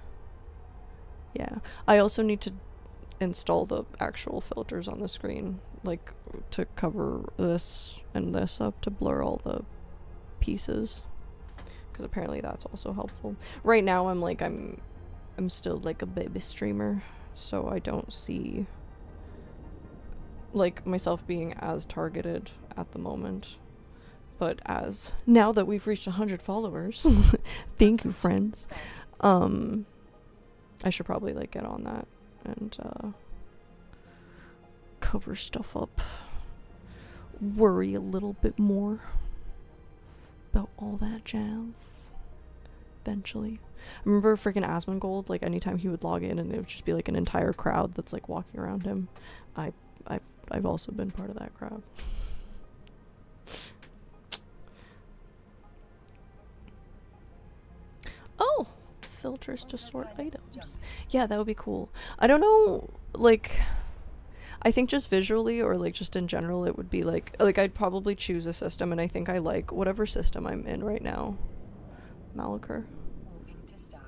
Yeah, I also need to install the actual filters on the screen, like to cover this and this up to blur all the pieces, because apparently that's also helpful. Right now I'm still like a baby streamer, so I don't see like myself being as targeted at the moment. But as now that we've reached 100 followers, thank you, friends. I should probably like get on that and cover stuff up. Worry a little bit more about all that jazz. Eventually. I remember freaking Asmongold, like anytime he would log in and it would just be like an entire crowd that's like walking around him. I've also been part of that crowd. Oh, filters to sort items. Yeah, that would be cool. I don't know, like, I think just visually or like just in general it would be like I'd probably choose a system, and I think I like whatever system I'm in right now. Malachor.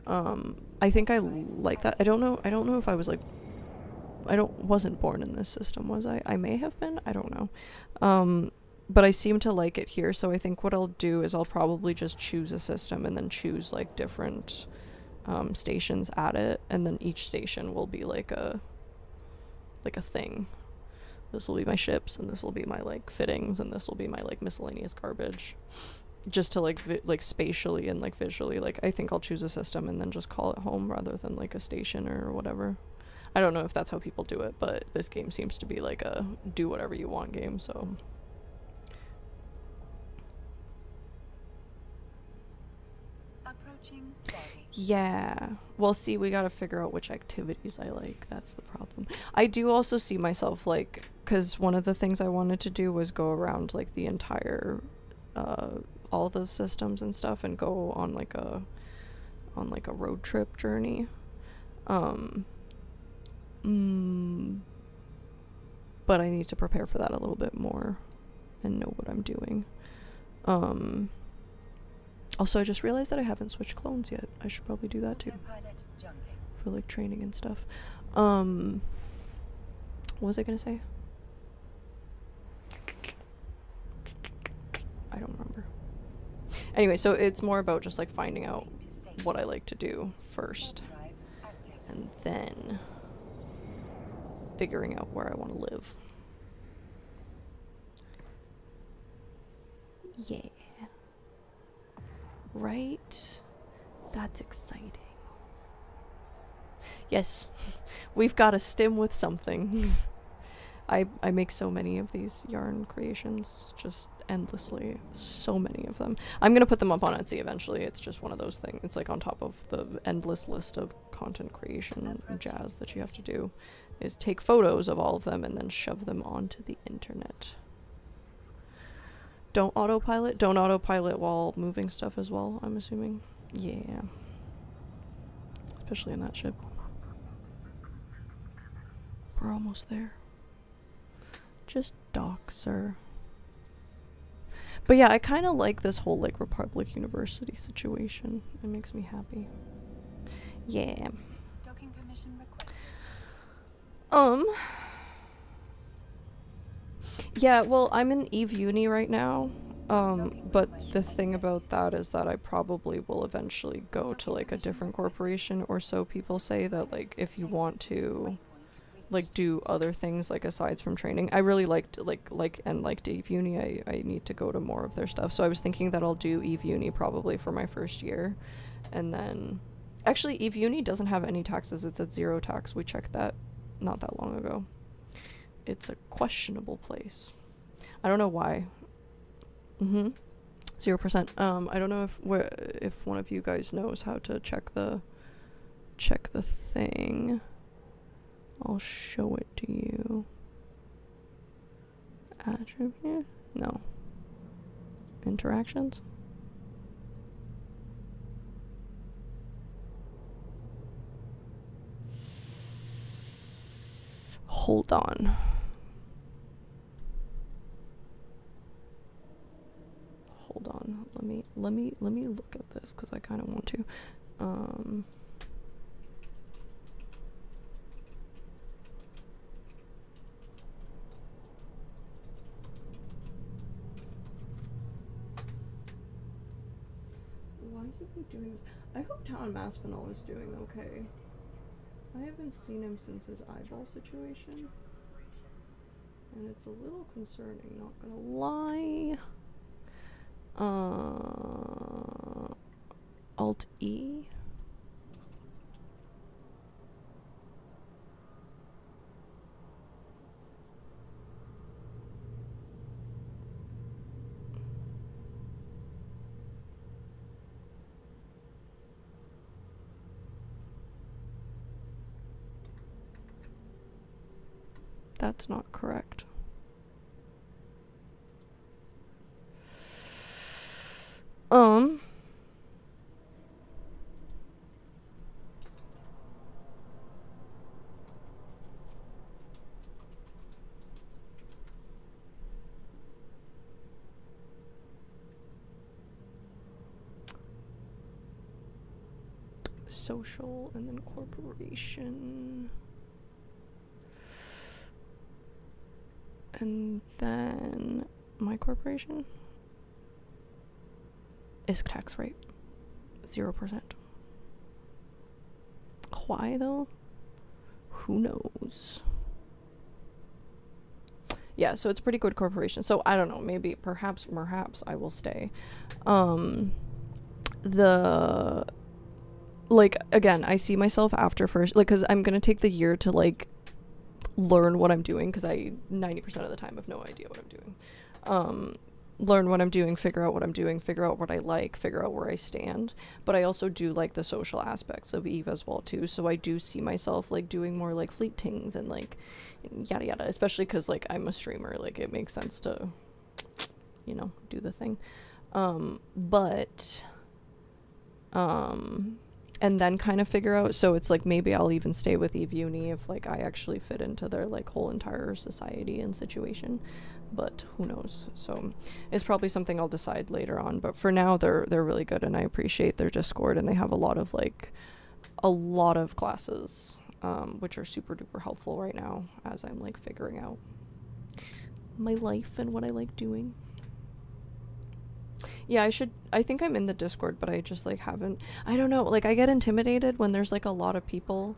I think I like that. I don't know if I was like, wasn't born in this system, was I? I may have been, I don't know. But I seem to like it here, so I think what I'll do is I'll probably just choose a system and then choose like different stations at it, and then each station will be like a thing. This will be my ships, and this will be my like fittings, and this will be my like miscellaneous garbage. Just to like like spatially and like visually, like I think I'll choose a system and then just call it home rather than like a station or whatever. I don't know if that's how people do it, but this game seems to be like a do whatever you want game, so. Yeah. Well, see, we gotta figure out which activities I like. That's the problem. I do also see myself, like, because one of the things I wanted to do was go around, like, the entire, all the systems and stuff, and go on, like, a road trip journey. But I need to prepare for that a little bit more and know what I'm doing. Also, I just realized that I haven't switched clones yet. I should probably do that too. For like training and stuff. What was I gonna say? I don't remember. Anyway, so it's more about just like finding out what I like to do first. And then figuring out where I want to live. Yeah. Right? That's exciting. Yes. We've got to stim with something. I make so many of these yarn creations, just endlessly. So many of them. I'm going to put them up on Etsy eventually. It's just one of those things. It's like on top of the endless list of content creation jazz that you have to do, is take photos of all of them and then shove them onto the internet. Don't autopilot? Don't autopilot while moving stuff as well, I'm assuming. Yeah. Especially in that ship. We're almost there. Just dock, sir. But yeah, I kind of like this whole like Republic University situation. It makes me happy. Yeah. Docking permission requested. Yeah, well, I'm in Eve Uni right now. But the thing about that is that I probably will eventually go to like a different corporation, or so people say, that like if you want to like do other things like asides from training. I really liked Eve Uni. I need to go to more of their stuff. So I was thinking that I'll do Eve Uni probably for my first year. And then actually Eve Uni doesn't have any taxes. It's at 0 tax. We checked that not that long ago. It's a questionable place. I don't know why. 0%. I don't know if one of you guys knows how to check the thing. I'll show it to you. Attribute? No. Interactions? Hold on. Hold on. Let me look at this because I kind of want to. Why are you doing this? I hope Town Maspinall is doing okay. I haven't seen him since his eyeball situation. And it's a little concerning, not gonna lie. Alt E. That's not correct. Social and then corporation. And then my corporation. ISK tax rate 0%. Why though? Who knows? Yeah, so it's a pretty good corporation. So I don't know, maybe perhaps I will stay. The like again, I see myself after first, like, because I'm gonna take the year to like learn what I'm doing, because I 90% of the time have no idea what I'm doing. Learn what I'm doing, figure out what I'm doing, figure out what I like, figure out where I stand. But I also do like the social aspects of Eve as well too, so I do see myself like doing more like fleet things and like yada yada, especially because like I'm a streamer, like it makes sense to, you know, do the thing. And then kind of figure out, so it's like maybe I'll even stay with Eve Uni if like I actually fit into their like whole entire society and situation, but who knows. So it's probably something I'll decide later on, but for now they're really good, and I appreciate their Discord, and they have a lot of classes which are super duper helpful right now as I'm like figuring out my life and what I like doing. Yeah, I think I'm in the Discord, but I just like haven't, I don't know, like I get intimidated when there's like a lot of people,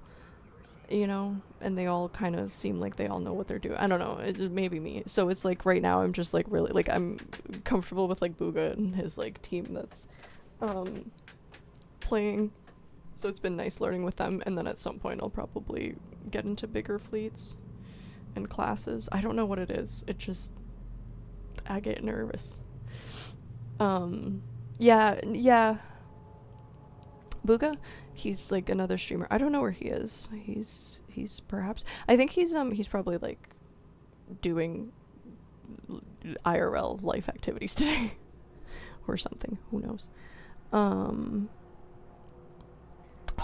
you know, and they all kind of seem like they all know what they're doing. I don't know, it's maybe me. So it's like right now I'm just like really, like I'm comfortable with like Booga and his like team that's playing So it's been nice learning with them, and then at some point I'll probably get into bigger fleets and classes. I don't know what it is. It just, I get nervous. Yeah. Booga, he's like another streamer. I don't know where he is. He's perhaps, I think he's probably like doing IRL life activities today or something. Who knows?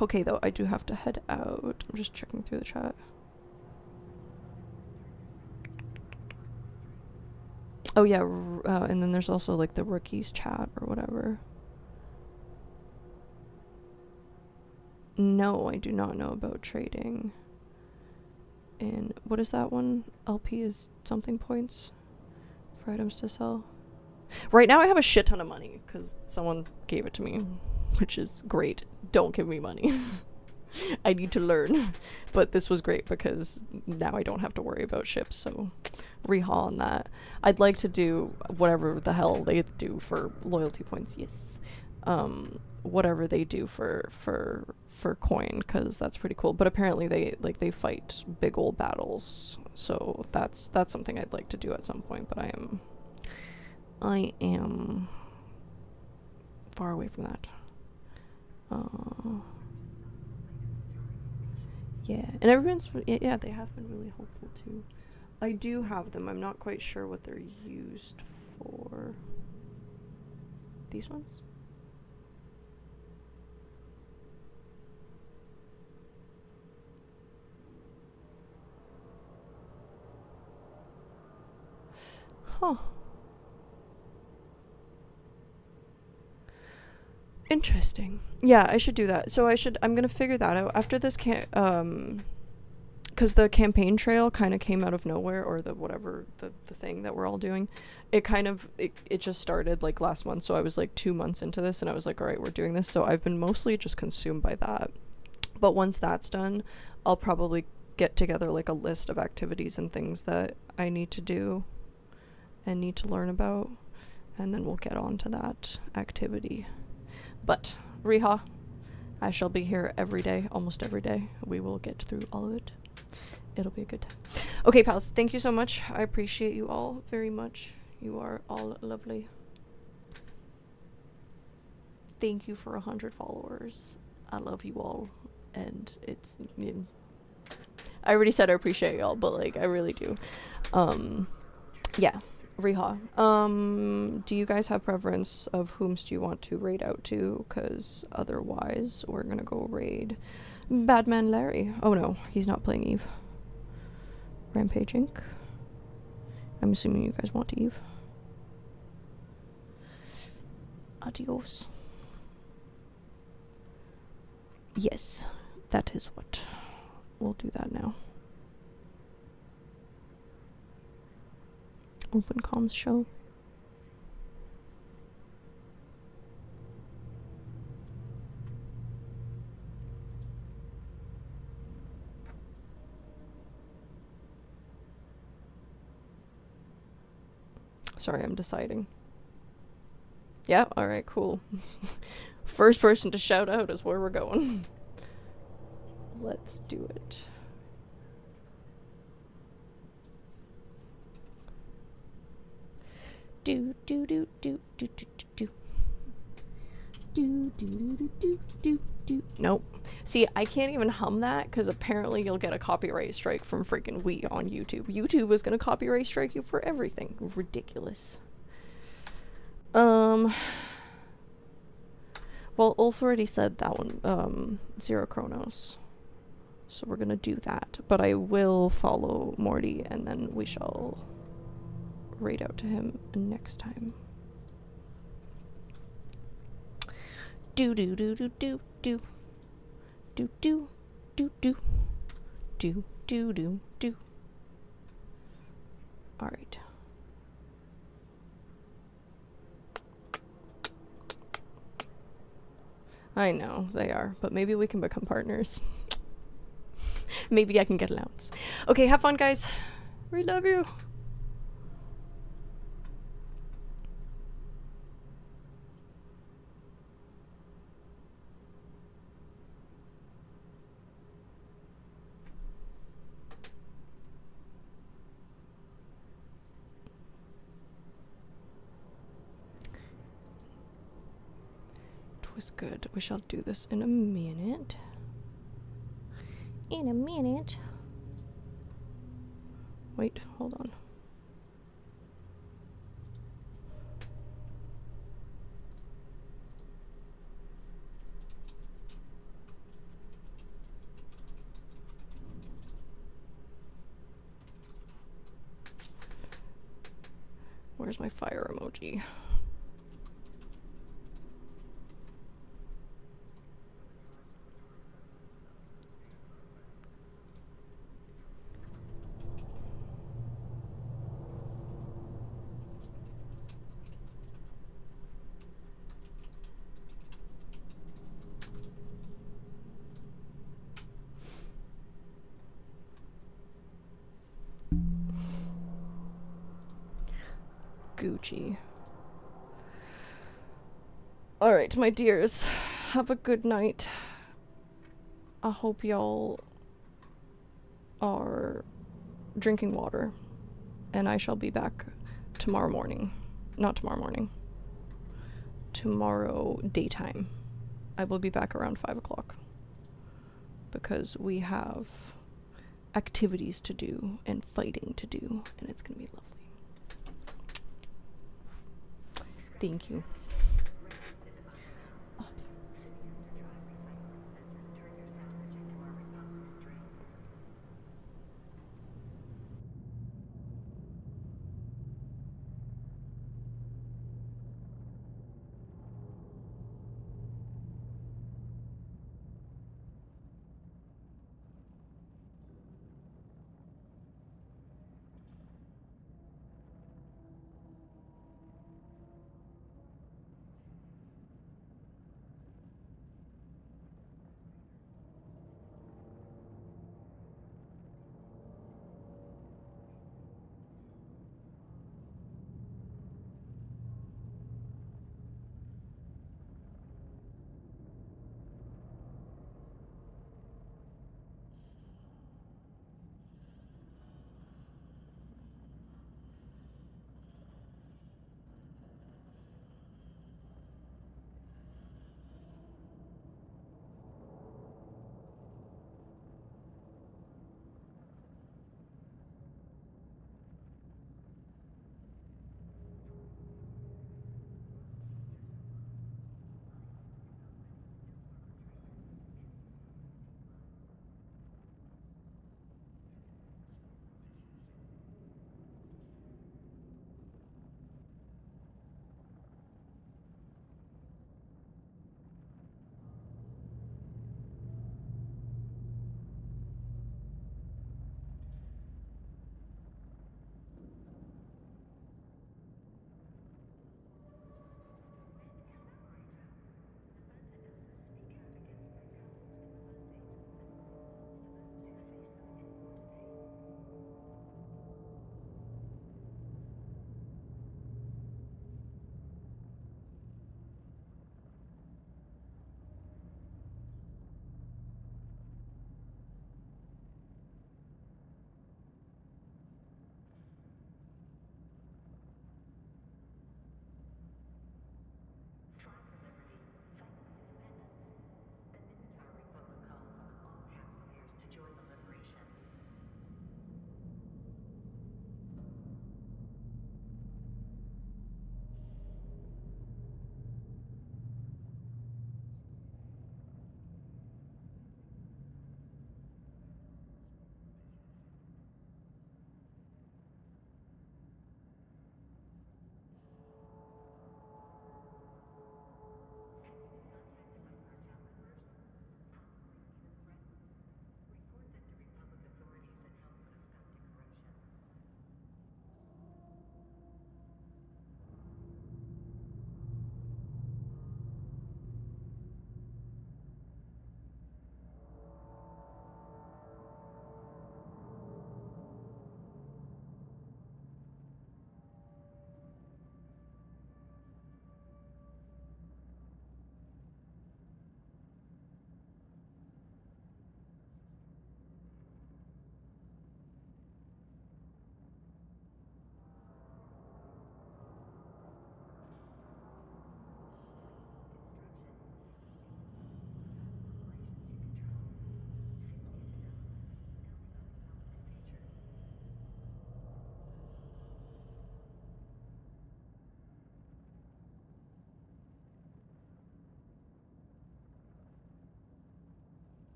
Okay, though, I do have to head out. I'm just checking through the chat. Oh yeah, and then there's also like the rookies chat or whatever. No, I do not know about trading. And what is that one? LP is something points for items to sell. Right now I have a shit ton of money because someone gave it to me, which is great. Don't give me money. I need to learn. But this was great because now I don't have to worry about ships, so rehaul on that. I'd like to do whatever the hell they do for loyalty points. Yes. Whatever they do for coin, because that's pretty cool. But apparently they fight big old battles, so that's something I'd like to do at some point. But I am far away from that. Yeah, and everyone's, yeah, they have been really helpful too. I do have them. I'm not quite sure what they're used for. These ones? Huh. Interesting. Yeah, I should do that. So I'm gonna figure that out after this because the campaign trail kind of came out of nowhere, or the thing that we're all doing. It kind of, it just started like last month, so I was like 2 months into this, and I was like, all right, we're doing this. So I've been mostly just consumed by that. But once that's done, I'll probably get together like a list of activities and things that I need to do and need to learn about, and then we'll get on to that activity. But Riha, I shall be here every day, almost every day. We will get through all of it. It'll be a good time. Okay, pals, thank you so much. I appreciate you all very much. You are all lovely. Thank you for 100 followers. I love you all, and it's, I already said I appreciate y'all, but like I really do. Yeah. Riha, do you guys have preference of whomst you want to raid out to? Because otherwise we're gonna go raid Badman Larry. Oh no, he's not playing Eve. Rampage Inc. I'm assuming you guys want Eve. Adios. Yes, that is what. We'll do that now. Open comms show. Sorry, I'm deciding. Yeah, alright, cool. First person to shout out is where we're going. Let's do it. Do do do do do do do do do do do do do do. Nope. See, I can't even hum that because apparently you'll get a copyright strike from freaking We on YouTube. YouTube is gonna copyright strike you for everything. Ridiculous. Well, Ulf already said that one. Zero Chronos. So we're gonna do that. But I will follow Morty, and then we shall raid out to him next time. Do do do do do do do do do do do do do do. All right. I know they are, but maybe we can become partners. Maybe I can get allowance. Okay, have fun, guys. We love you. was good. We shall do this in a minute. In a minute. Wait, hold on. Where's my fire emoji? Gucci. Alright, my dears, have a good night. I hope y'all are drinking water, and I shall be back tomorrow morning. Not tomorrow morning. Tomorrow daytime. I will be back around 5 o'clock. Because we have activities to do and fighting to do, and it's gonna be lovely. Thank you.